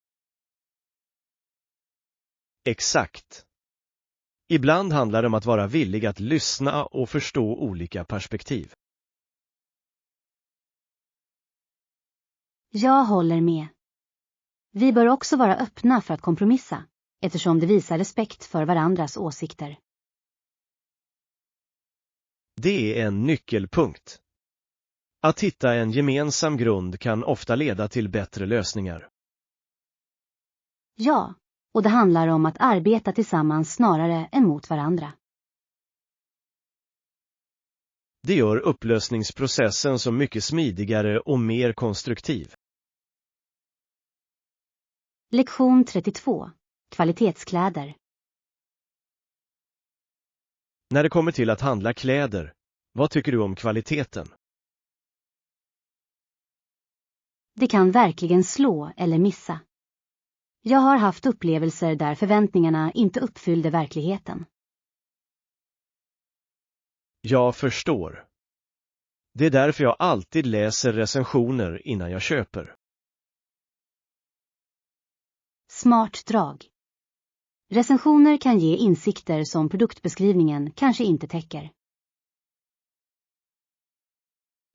B: Exakt. Ibland handlar det om att vara villig att lyssna och förstå olika perspektiv.
A: Jag håller med. Vi bör också vara öppna för att kompromissa, eftersom det visar respekt för varandras åsikter.
B: Det är en nyckelpunkt. Att hitta en gemensam grund kan ofta leda till bättre lösningar.
A: Ja, och det handlar om att arbeta tillsammans snarare än mot varandra.
B: Det gör upplösningsprocessen så mycket smidigare och mer konstruktiv.
A: Lektion 32. Kvalitetskläder.
B: När det kommer till att handla kläder, vad tycker du om kvaliteten?
A: Det kan verkligen slå eller missa. Jag har haft upplevelser där förväntningarna inte uppfyllde verkligheten.
B: Jag förstår. Det är därför jag alltid läser recensioner innan jag köper.
A: Smart drag. Recensioner kan ge insikter som produktbeskrivningen kanske inte täcker.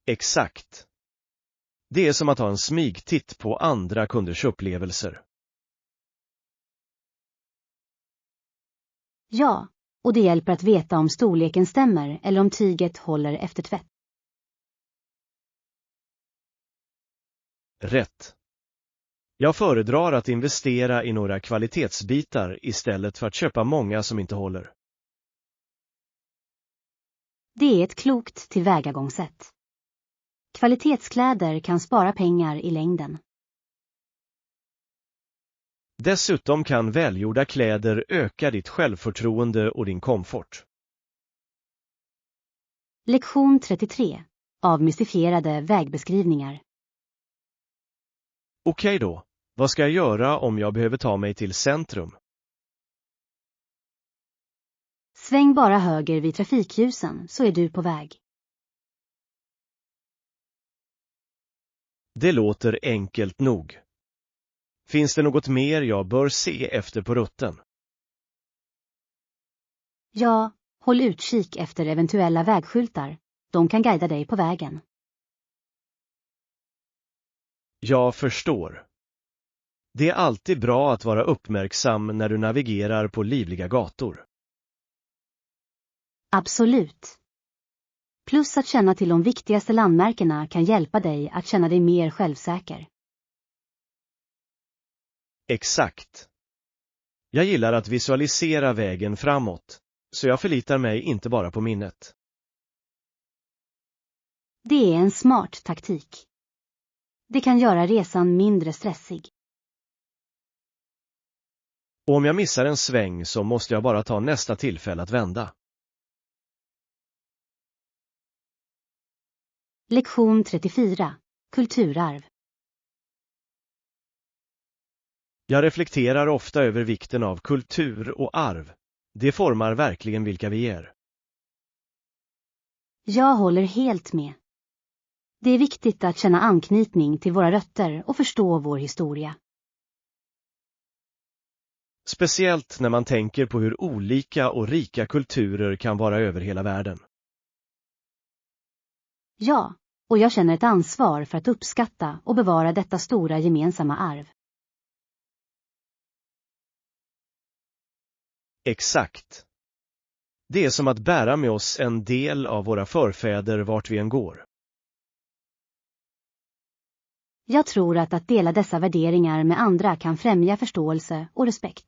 B: Exakt. Det är som att ha en smygtitt på andra kunders upplevelser.
A: Ja, och det hjälper att veta om storleken stämmer eller om tyget håller efter tvätt.
B: Rätt. Jag föredrar att investera i några kvalitetsbitar istället för att köpa många som inte håller.
A: Det är ett klokt tillvägagångssätt. Kvalitetskläder kan spara pengar i längden.
B: Dessutom kan välgjorda kläder öka ditt självförtroende och din komfort.
A: Lektion 33. Avmystifierade vägbeskrivningar.
B: Okej då, vad ska jag göra om jag behöver ta mig till centrum?
A: Sväng bara höger vid trafikljusen så är du på väg.
B: Det låter enkelt nog. Finns det något mer jag bör se efter på rutten?
A: Ja, håll utkik efter eventuella vägskyltar. De kan guida dig på vägen.
B: Jag förstår. Det är alltid bra att vara uppmärksam när du navigerar på livliga gator.
A: Absolut. Plus att känna till de viktigaste landmärkena kan hjälpa dig att känna dig mer självsäker.
B: Exakt. Jag gillar att visualisera vägen framåt, så jag förlitar mig inte bara på minnet.
A: Det är en smart taktik. Det kan göra resan mindre stressig.
B: Och om jag missar en sväng så måste jag bara ta nästa tillfälle att vända.
A: Lektion 34. Kulturarv.
B: Jag reflekterar ofta över vikten av kultur och arv. Det formar verkligen vilka vi är.
A: Jag håller helt med. Det är viktigt att känna anknytning till våra rötter och förstå vår historia.
B: Speciellt när man tänker på hur olika och rika kulturer kan vara över hela världen.
A: Ja, och jag känner ett ansvar för att uppskatta och bevara detta stora gemensamma arv.
B: Exakt. Det är som att bära med oss en del av våra förfäder vart vi än går.
A: Jag tror att dela dessa värderingar med andra kan främja förståelse och respekt.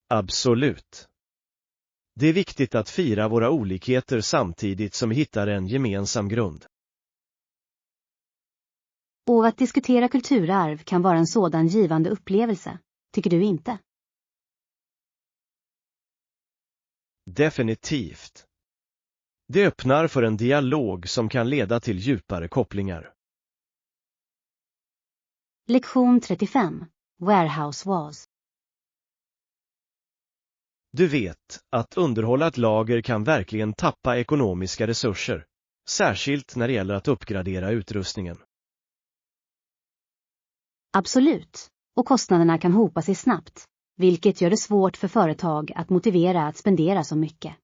B: Absolut. Det är viktigt att fira våra olikheter samtidigt som vi hittar en gemensam grund.
A: Och att diskutera kulturarv kan vara en sådan givande upplevelse, tycker du inte?
B: Definitivt. Det öppnar för en dialog som kan leda till djupare kopplingar.
A: Lektion 35. Warehouse was.
B: Du vet, att underhålla ett lager kan verkligen tappa ekonomiska resurser, särskilt när det gäller att uppgradera utrustningen.
A: Absolut, och kostnaderna kan hopa sig snabbt, vilket gör det svårt för företag att motivera att spendera så mycket.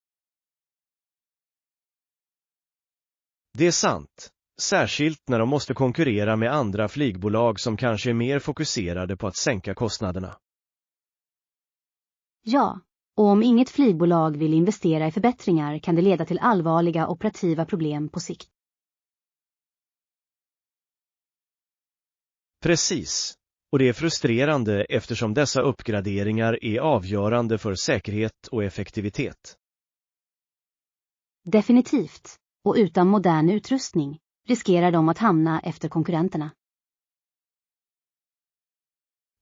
B: Det är sant, särskilt när de måste konkurrera med andra flygbolag som kanske är mer fokuserade på att sänka kostnaderna.
A: Ja, och om inget flygbolag vill investera i förbättringar kan det leda till allvarliga operativa problem på sikt.
B: Precis, och det är frustrerande eftersom dessa uppgraderingar är avgörande för säkerhet och effektivitet.
A: Definitivt, och utan modern utrustning riskerar de att hamna efter konkurrenterna.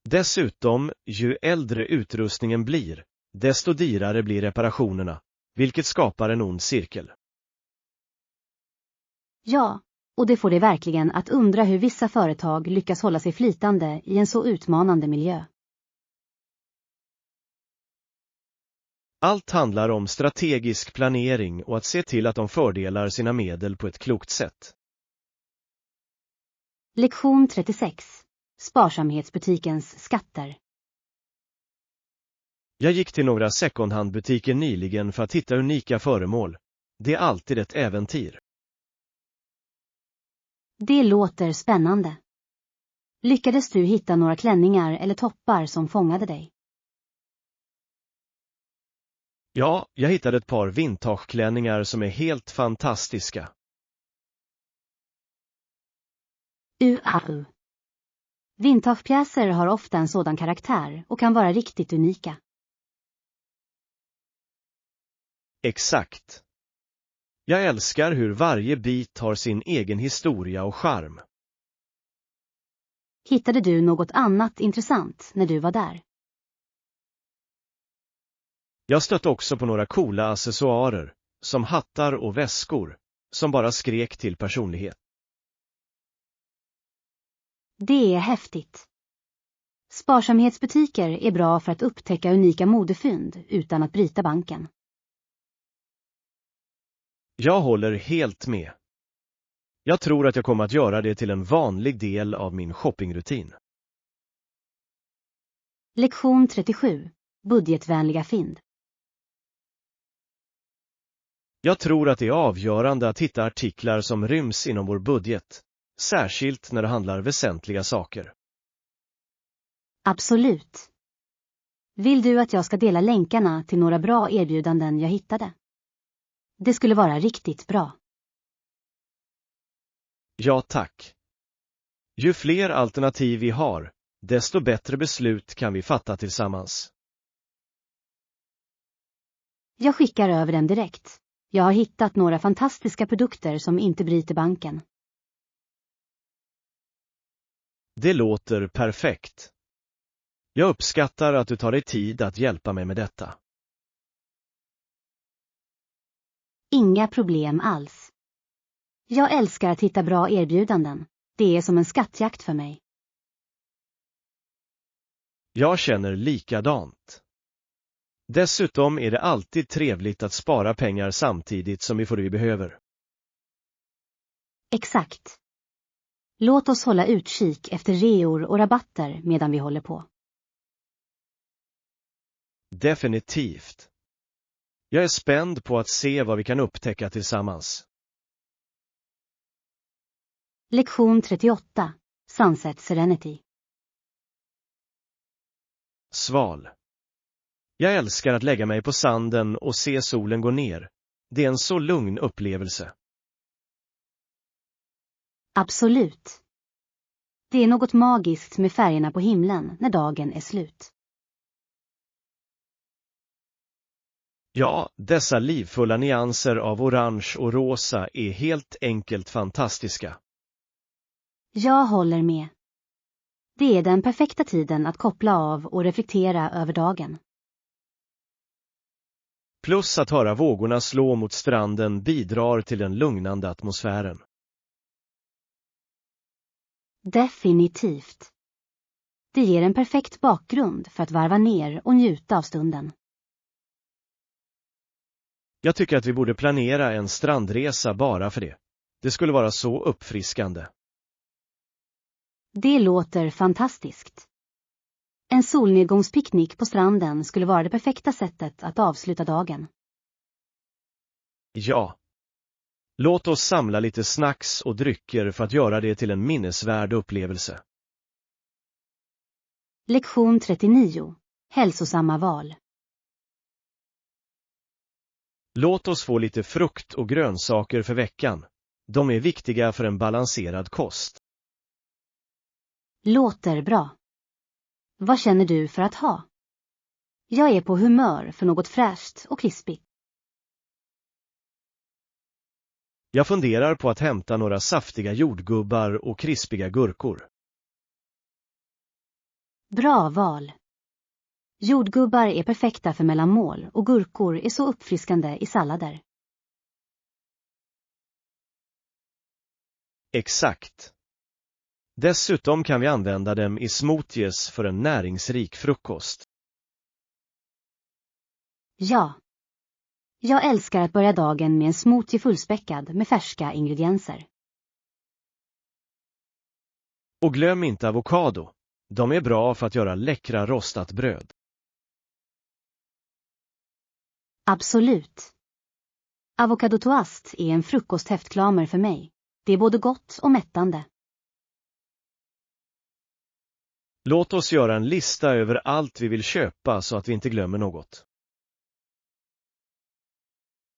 B: Dessutom, ju äldre utrustningen blir, desto dyrare blir reparationerna, vilket skapar en ond cirkel.
A: Ja, och det får det verkligen att undra hur vissa företag lyckas hålla sig flytande i en så utmanande miljö.
B: Allt handlar om strategisk planering och att se till att de fördelar sina medel på ett klokt sätt.
A: Lektion 36. Sparsamhetsbutikens skatter.
B: Jag gick till några secondhandbutiker nyligen för att hitta unika föremål. Det är alltid ett äventyr.
A: Det låter spännande. Lyckades du hitta några klänningar eller toppar som fångade dig?
B: Ja, jag hittade ett par vintageklänningar som är helt fantastiska.
A: Vintagepjäser har ofta en sådan karaktär och kan vara riktigt unika.
B: Exakt. Jag älskar hur varje bit har sin egen historia och charm.
A: Hittade du något annat intressant när du var där?
B: Jag stötte också på några coola accessoarer, som hattar och väskor, som bara skrek till personlighet.
A: Det är häftigt. Sparsamhetsbutiker är bra för att upptäcka unika modefynd utan att bryta banken.
B: Jag håller helt med. Jag tror att jag kommer att göra det till en vanlig del av min shoppingrutin.
A: Lektion 37. Budgetvänliga fynd.
B: Jag tror att det är avgörande att hitta artiklar som ryms inom vår budget, särskilt när det handlar väsentliga saker.
A: Absolut. Vill du att jag ska dela länkarna till några bra erbjudanden jag hittade? Det skulle vara riktigt bra.
B: Ja tack. Ju fler alternativ vi har, desto bättre beslut kan vi fatta tillsammans.
A: Jag skickar över dem direkt. Jag har hittat några fantastiska produkter som inte bryter banken.
B: Det låter perfekt. Jag uppskattar att du tar dig tid att hjälpa mig med detta.
A: Inga problem alls. Jag älskar att hitta bra erbjudanden. Det är som en skattjakt för mig.
B: Jag känner likadant. Dessutom är det alltid trevligt att spara pengar samtidigt som vi får det vi behöver.
A: Exakt. Låt oss hålla utkik efter reor och rabatter medan vi håller på.
B: Definitivt. Jag är spänd på att se vad vi kan upptäcka tillsammans.
A: Lektion 38. Sunset Serenity.
B: Sval. Jag älskar att lägga mig på sanden och se solen gå ner. Det är en så lugn upplevelse.
A: Absolut. Det är något magiskt med färgerna på himlen när dagen är slut.
B: Ja, dessa livfulla nyanser av orange och rosa är helt enkelt fantastiska.
A: Jag håller med. Det är den perfekta tiden att koppla av och reflektera över dagen.
B: Plus att höra vågorna slå mot stranden bidrar till den lugnande atmosfären.
A: Definitivt. Det ger en perfekt bakgrund för att varva ner och njuta av stunden.
B: Jag tycker att vi borde planera en strandresa bara för det. Det skulle vara så uppfriskande.
A: Det låter fantastiskt. En solnedgångspicknick på stranden skulle vara det perfekta sättet att avsluta dagen.
B: Ja. Låt oss samla lite snacks och drycker för att göra det till en minnesvärd upplevelse.
A: Lektion 39. Hälsosamma val.
B: Låt oss få lite frukt och grönsaker för veckan. De är viktiga för en balanserad kost.
A: Låter bra. Vad känner du för att ha? Jag är på humör för något fräscht och krispigt.
B: Jag funderar på att hämta några saftiga jordgubbar och krispiga gurkor.
A: Bra val. Jordgubbar är perfekta för mellanmål och gurkor är så uppfriskande i sallader.
B: Exakt. Dessutom kan vi använda dem i smoothies för en näringsrik frukost.
A: Ja. Jag älskar att börja dagen med en smoothie fullspäckad med färska ingredienser.
B: Och glöm inte avokado. De är bra för att göra läckra rostat bröd.
A: Absolut. Avocado toast är en frukosthäftklamer för mig. Det är både gott och mättande.
B: Låt oss göra en lista över allt vi vill köpa så att vi inte glömmer något.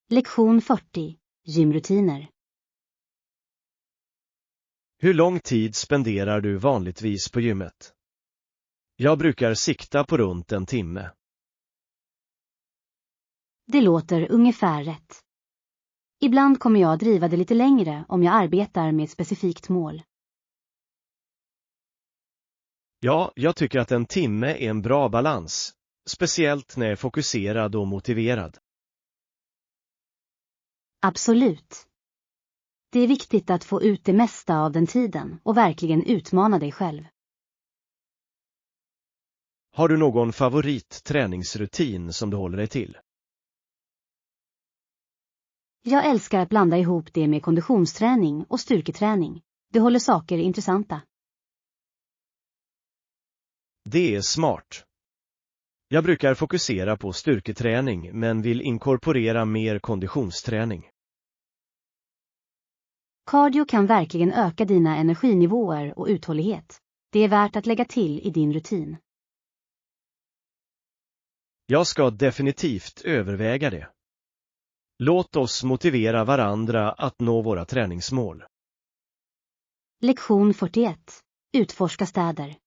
A: Lektion 40. Gymrutiner.
B: Hur lång tid spenderar du vanligtvis på gymmet? Jag brukar sikta på runt en timme.
A: Det låter ungefär rätt. Ibland kommer jag att driva det lite längre om jag arbetar med ett specifikt mål.
B: Ja, jag tycker att en timme är en bra balans, speciellt när jag är fokuserad och motiverad.
A: Absolut. Det är viktigt att få ut det mesta av den tiden och verkligen utmana dig själv.
B: Har du någon favoritträningsrutin som du håller dig till?
A: Jag älskar att blanda ihop det med konditionsträning och styrketräning. Det håller saker intressanta.
B: Det är smart. Jag brukar fokusera på styrketräning men vill inkorporera mer konditionsträning.
A: Cardio kan verkligen öka dina energinivåer och uthållighet. Det är värt att lägga till i din rutin.
B: Jag ska definitivt överväga det. Låt oss motivera varandra att nå våra träningsmål.
A: Lektion 41. Utforska städer.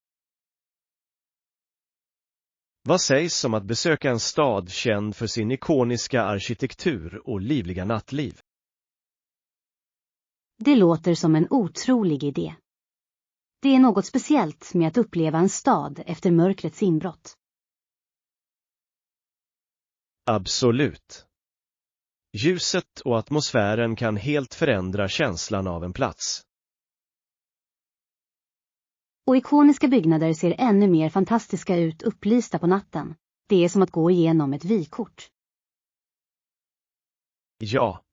B: Vad sägs om att besöka en stad känd för sin ikoniska arkitektur och livliga nattliv?
A: Det låter som en otrolig idé. Det är något speciellt med att uppleva en stad efter mörkrets inbrott.
B: Absolut. Ljuset och atmosfären kan helt förändra känslan av en plats.
A: Och ikoniska byggnader ser ännu mer fantastiska ut upplysta på natten. Det är som att gå igenom ett vykort.
B: Ja.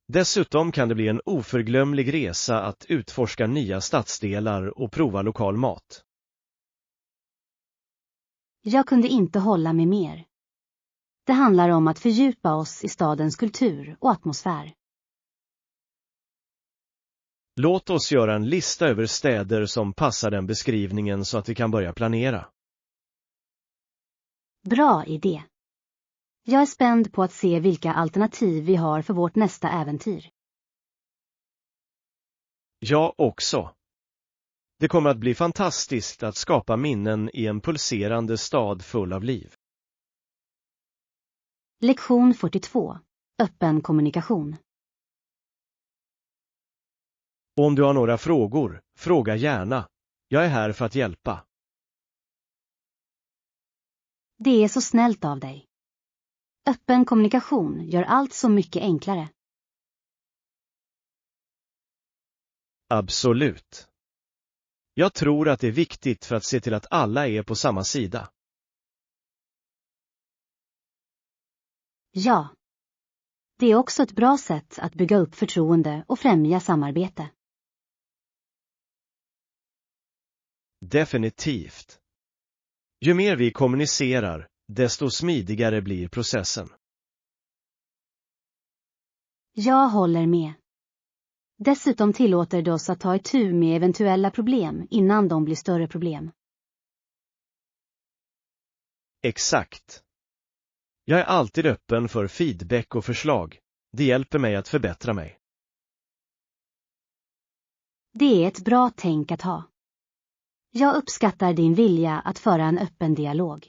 B: Dessutom kan det bli en oförglömlig resa att utforska nya stadsdelar och prova lokal mat.
A: Jag kunde inte hålla mig mer. Det handlar om att fördjupa oss i stadens kultur och atmosfär.
B: Låt oss göra en lista över städer som passar den beskrivningen så att vi kan börja planera.
A: Bra idé. Jag är spänd på att se vilka alternativ vi har för vårt nästa äventyr.
B: Jag också. Det kommer att bli fantastiskt att skapa minnen i en pulserande stad full av liv.
A: Lektion 42. Öppen kommunikation.
B: Och om du har några frågor, fråga gärna. Jag är här för att hjälpa.
A: Det är så snällt av dig. Öppen kommunikation gör allt så mycket enklare.
B: Absolut. Jag tror att det är viktigt för att se till att alla är på samma sida.
A: Ja. Det är också ett bra sätt att bygga upp förtroende och främja samarbete.
B: Definitivt. Ju mer vi kommunicerar, desto smidigare blir processen.
A: Jag håller med. Dessutom tillåter det oss att ta itu med eventuella problem innan de blir större problem.
B: Exakt. Jag är alltid öppen för feedback och förslag. Det hjälper mig att förbättra mig.
A: Det är ett bra tänk att ha. Jag uppskattar din vilja att föra en öppen dialog.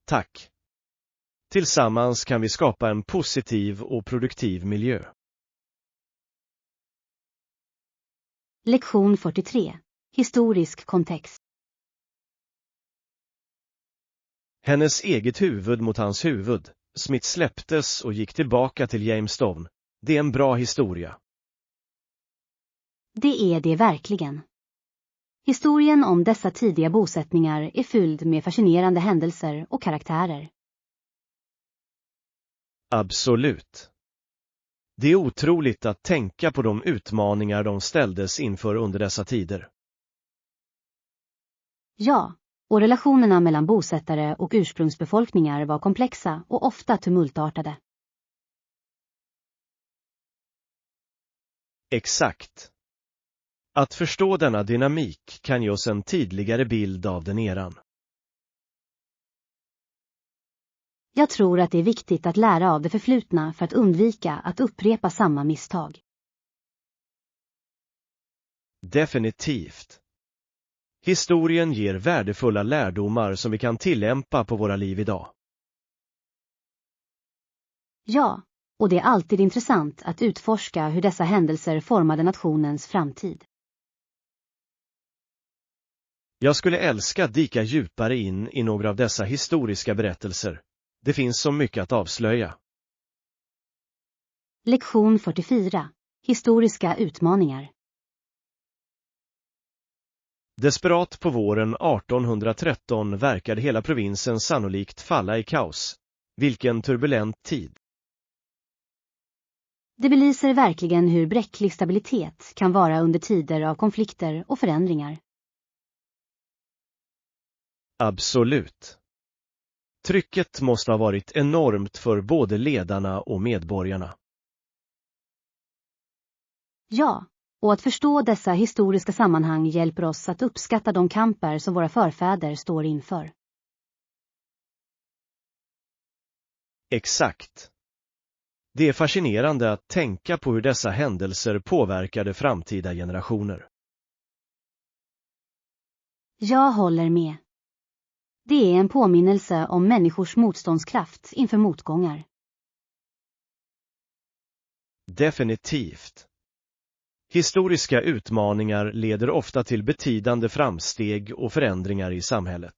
B: Tack. Tillsammans kan vi skapa en positiv och produktiv miljö.
A: Lektion 43. Historisk kontext.
B: Hennes eget huvud mot hans huvud. Smith släpptes och gick tillbaka till Jamestown. Det är en bra historia.
A: Det är det verkligen. Historien om dessa tidiga bosättningar är fylld med fascinerande händelser och karaktärer.
B: Absolut. Det är otroligt att tänka på de utmaningar de ställdes inför under dessa tider.
A: Ja, och relationerna mellan bosättare och ursprungsbefolkningar var komplexa och ofta tumultartade.
B: Exakt. Att förstå denna dynamik kan ge oss en tydligare bild av den eran.
A: Jag tror att det är viktigt att lära av det förflutna för att undvika att upprepa samma misstag.
B: Definitivt. Historien ger värdefulla lärdomar som vi kan tillämpa på våra liv idag.
A: Ja, och det är alltid intressant att utforska hur dessa händelser formade nationens framtid.
B: Jag skulle älska att dyka djupare in i några av dessa historiska berättelser. Det finns så mycket att avslöja.
A: Lektion 44. Historiska utmaningar.
B: Desperat på våren 1813 verkade hela provinsen sannolikt falla i kaos. Vilken turbulent tid.
A: Det belyser verkligen hur bräcklig stabilitet kan vara under tider av konflikter och förändringar.
B: Absolut. Trycket måste ha varit enormt för både ledarna och medborgarna.
A: Ja, och att förstå dessa historiska sammanhang hjälper oss att uppskatta de kamper som våra förfäder står inför.
B: Exakt. Det är fascinerande att tänka på hur dessa händelser påverkade framtida generationer.
A: Jag håller med. Det är en påminnelse om människors motståndskraft inför motgångar.
B: Definitivt. Historiska utmaningar leder ofta till betydande framsteg och förändringar i samhället.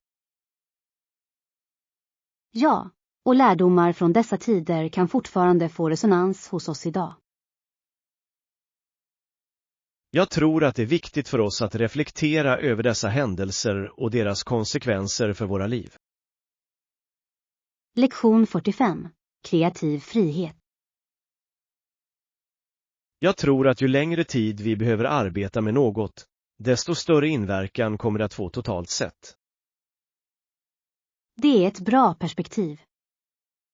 A: Ja, och lärdomar från dessa tider kan fortfarande få resonans hos oss idag.
B: Jag tror att det är viktigt för oss att reflektera över dessa händelser och deras konsekvenser för våra liv.
A: Lektion 45. Kreativ frihet. Jag
B: tror att ju längre tid vi behöver arbeta med något, desto större inverkan kommer det att få totalt sett.
A: Det är ett bra perspektiv.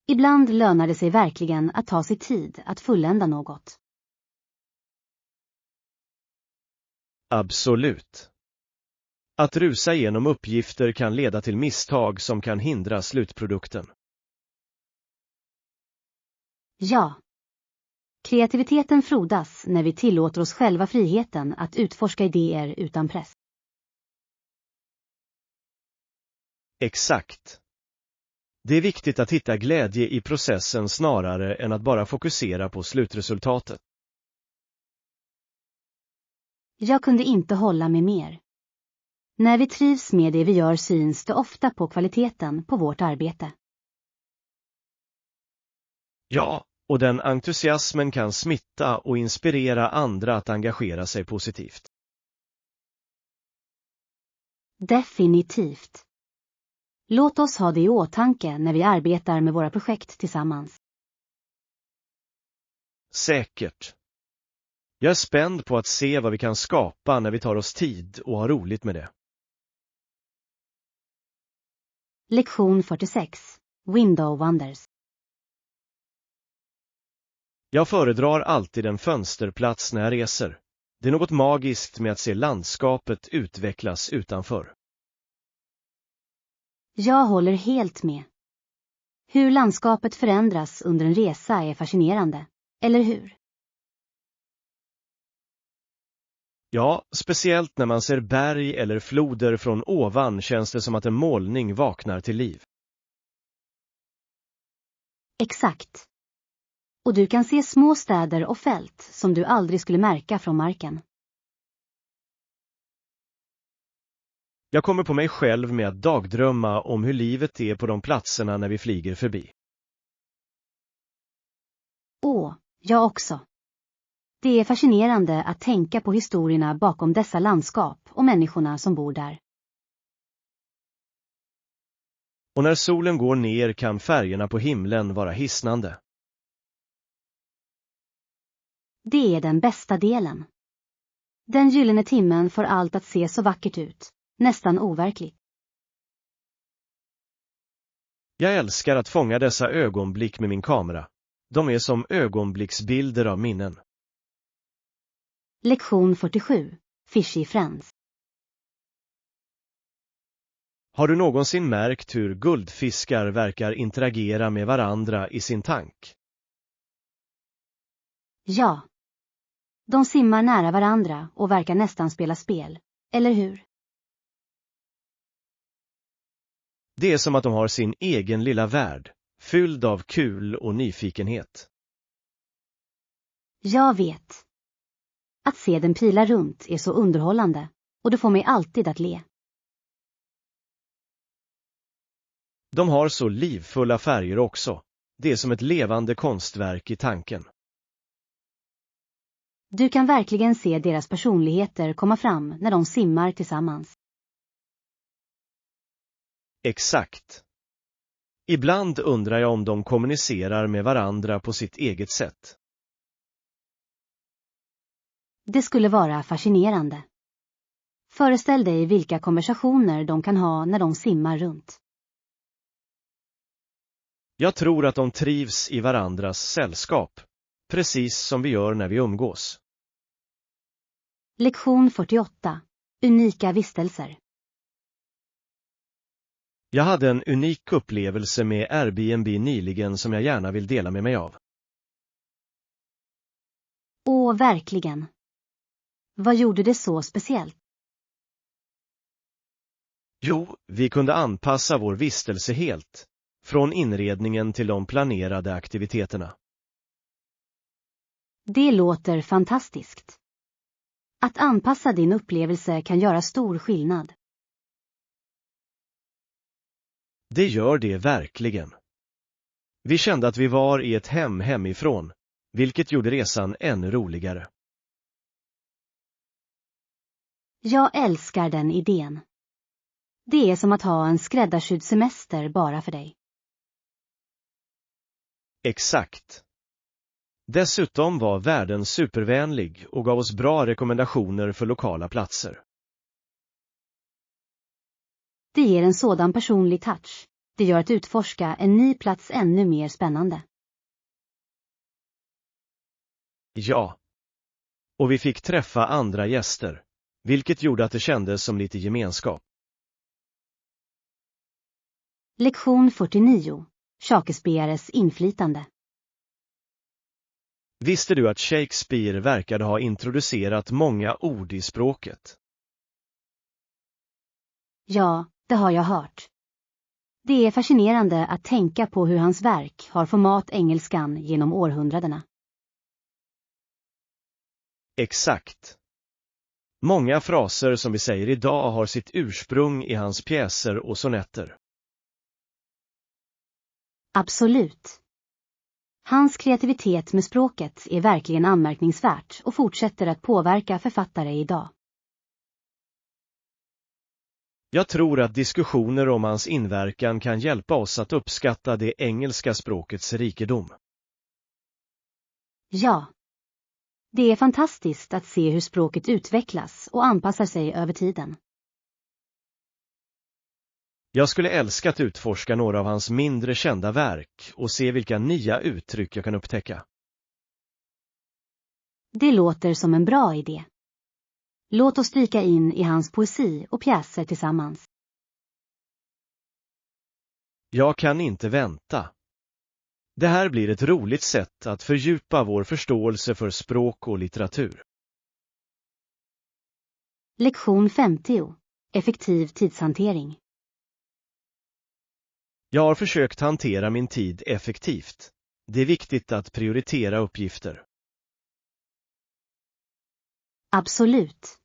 A: Ibland lönar det sig verkligen att ta sig tid att fullända något.
B: Absolut. Att rusa igenom uppgifter kan leda till misstag som kan hindra slutprodukten.
A: Ja. Kreativiteten frodas när vi tillåter oss själva friheten att utforska idéer utan press.
B: Exakt. Det är viktigt att hitta glädje i processen snarare än att bara fokusera på slutresultatet.
A: Jag kunde inte hålla med mer. När vi trivs med det vi gör syns det ofta på kvaliteten på vårt arbete.
B: Ja, och den entusiasmen kan smitta och inspirera andra att engagera sig positivt.
A: Definitivt. Låt oss ha det i åtanke när vi arbetar med våra projekt tillsammans.
B: Säkert. Jag är spänd på att se vad vi kan skapa när vi tar oss tid och har roligt med det.
A: Lektion 46. Window Wonders.
B: Jag föredrar alltid en fönsterplats när jag reser. Det är något magiskt med att se landskapet utvecklas utanför.
A: Jag håller helt med. Hur landskapet förändras under en resa är fascinerande, eller hur?
B: Ja, speciellt när man ser berg eller floder från ovan känns det som att en målning vaknar till liv.
A: Exakt. Och du kan se små städer och fält som du aldrig skulle märka från marken.
B: Jag kommer på mig själv med att dagdrömma om hur livet är på de platserna när vi flyger förbi.
A: Jag också. Det är fascinerande att tänka på historierna bakom dessa landskap och människorna som bor där.
B: Och när solen går ner kan färgerna på himlen vara hisnande.
A: Det är den bästa delen. Den gyllene timmen får allt att se så vackert ut, nästan overkligt.
B: Jag älskar att fånga dessa ögonblick med min kamera. De är som ögonblicksbilder av minnen.
A: Lektion 47. Fishy Friends.
B: Har du någonsin märkt hur guldfiskar verkar interagera med varandra i sin tank?
A: Ja. De simmar nära varandra och verkar nästan spela spel, eller hur?
B: Det är som att de har sin egen lilla värld, fylld av kul och nyfikenhet.
A: Jag vet. Att se den pila runt är så underhållande, och det får mig alltid att le.
B: De har så livfulla färger också. Det är som ett levande konstverk i tanken.
A: Du kan verkligen se deras personligheter komma fram när de simmar tillsammans.
B: Exakt. Ibland undrar jag om de kommunicerar med varandra på sitt eget sätt.
A: Det skulle vara fascinerande. Föreställ dig vilka konversationer de kan ha när de simmar runt.
B: Jag tror att de trivs i varandras sällskap, precis som vi gör när vi umgås.
A: Lektion 48. Unika vistelser.
B: Jag hade en unik upplevelse med Airbnb nyligen som jag gärna vill dela med mig av.
A: Verkligen. Vad gjorde det så speciellt?
B: Jo, vi kunde anpassa vår vistelse helt, från inredningen till de planerade aktiviteterna.
A: Det låter fantastiskt. Att anpassa din upplevelse kan göra stor skillnad.
B: Det gör det verkligen. Vi kände att vi var i ett hem hemifrån, vilket gjorde resan ännu roligare.
A: Jag älskar den idén. Det är som att ha en skräddarsydd semester bara för dig.
B: Exakt. Dessutom var värden supervänlig och gav oss bra rekommendationer för lokala platser.
A: Det ger en sådan personlig touch. Det gör att utforska en ny plats ännu mer spännande.
B: Ja. Och vi fick träffa andra gäster, vilket gjorde att det kändes som lite gemenskap.
A: Lektion 49. Shakespeares inflytande.
B: Visste du att Shakespeare verkade ha introducerat många ord i språket?
A: Ja, det har jag hört. Det är fascinerande att tänka på hur hans verk har format engelskan genom århundradena.
B: Exakt. Många fraser som vi säger idag har sitt ursprung i hans pjäser och sonetter.
A: Absolut. Hans kreativitet med språket är verkligen anmärkningsvärt och fortsätter att påverka författare idag.
B: Jag tror att diskussioner om hans inverkan kan hjälpa oss att uppskatta det engelska språkets rikedom.
A: Ja. Det är fantastiskt att se hur språket utvecklas och anpassar sig över tiden.
B: Jag skulle älska att utforska några av hans mindre kända verk och se vilka nya uttryck jag kan upptäcka.
A: Det låter som en bra idé. Låt oss dyka in i hans poesi och pjäser tillsammans.
B: Jag kan inte vänta. Det här blir ett roligt sätt att fördjupa vår förståelse för språk och litteratur.
A: Lektion 50. Effektiv tidshantering.
B: Jag har försökt hantera min tid effektivt. Det är viktigt att prioritera uppgifter.
A: Absolut.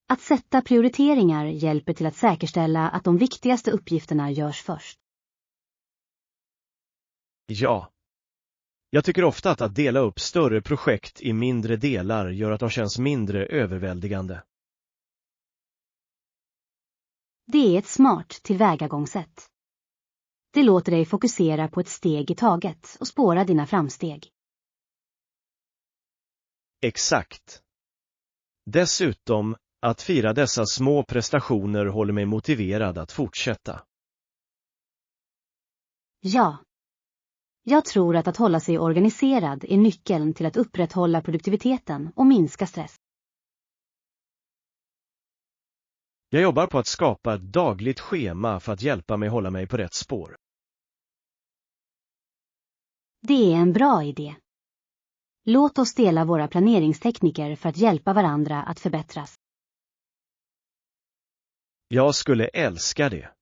A: Att sätta prioriteringar hjälper till att säkerställa att de viktigaste uppgifterna görs först.
B: Ja. Jag tycker ofta att dela upp större projekt i mindre delar gör att de känns mindre överväldigande.
A: Det är ett smart tillvägagångssätt. Det låter dig fokusera på ett steg i taget och spåra dina framsteg.
B: Exakt. Dessutom, att fira dessa små prestationer håller mig motiverad att fortsätta.
A: Ja. Jag tror att hålla sig organiserad är nyckeln till att upprätthålla produktiviteten och minska stress.
B: Jag jobbar på att skapa ett dagligt schema för att hjälpa mig hålla mig på rätt spår.
A: Det är en bra idé. Låt oss dela våra planeringstekniker för att hjälpa varandra att förbättras.
B: Jag skulle älska det.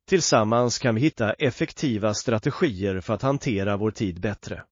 B: Tillsammans kan vi hitta effektiva strategier för att hantera vår tid bättre.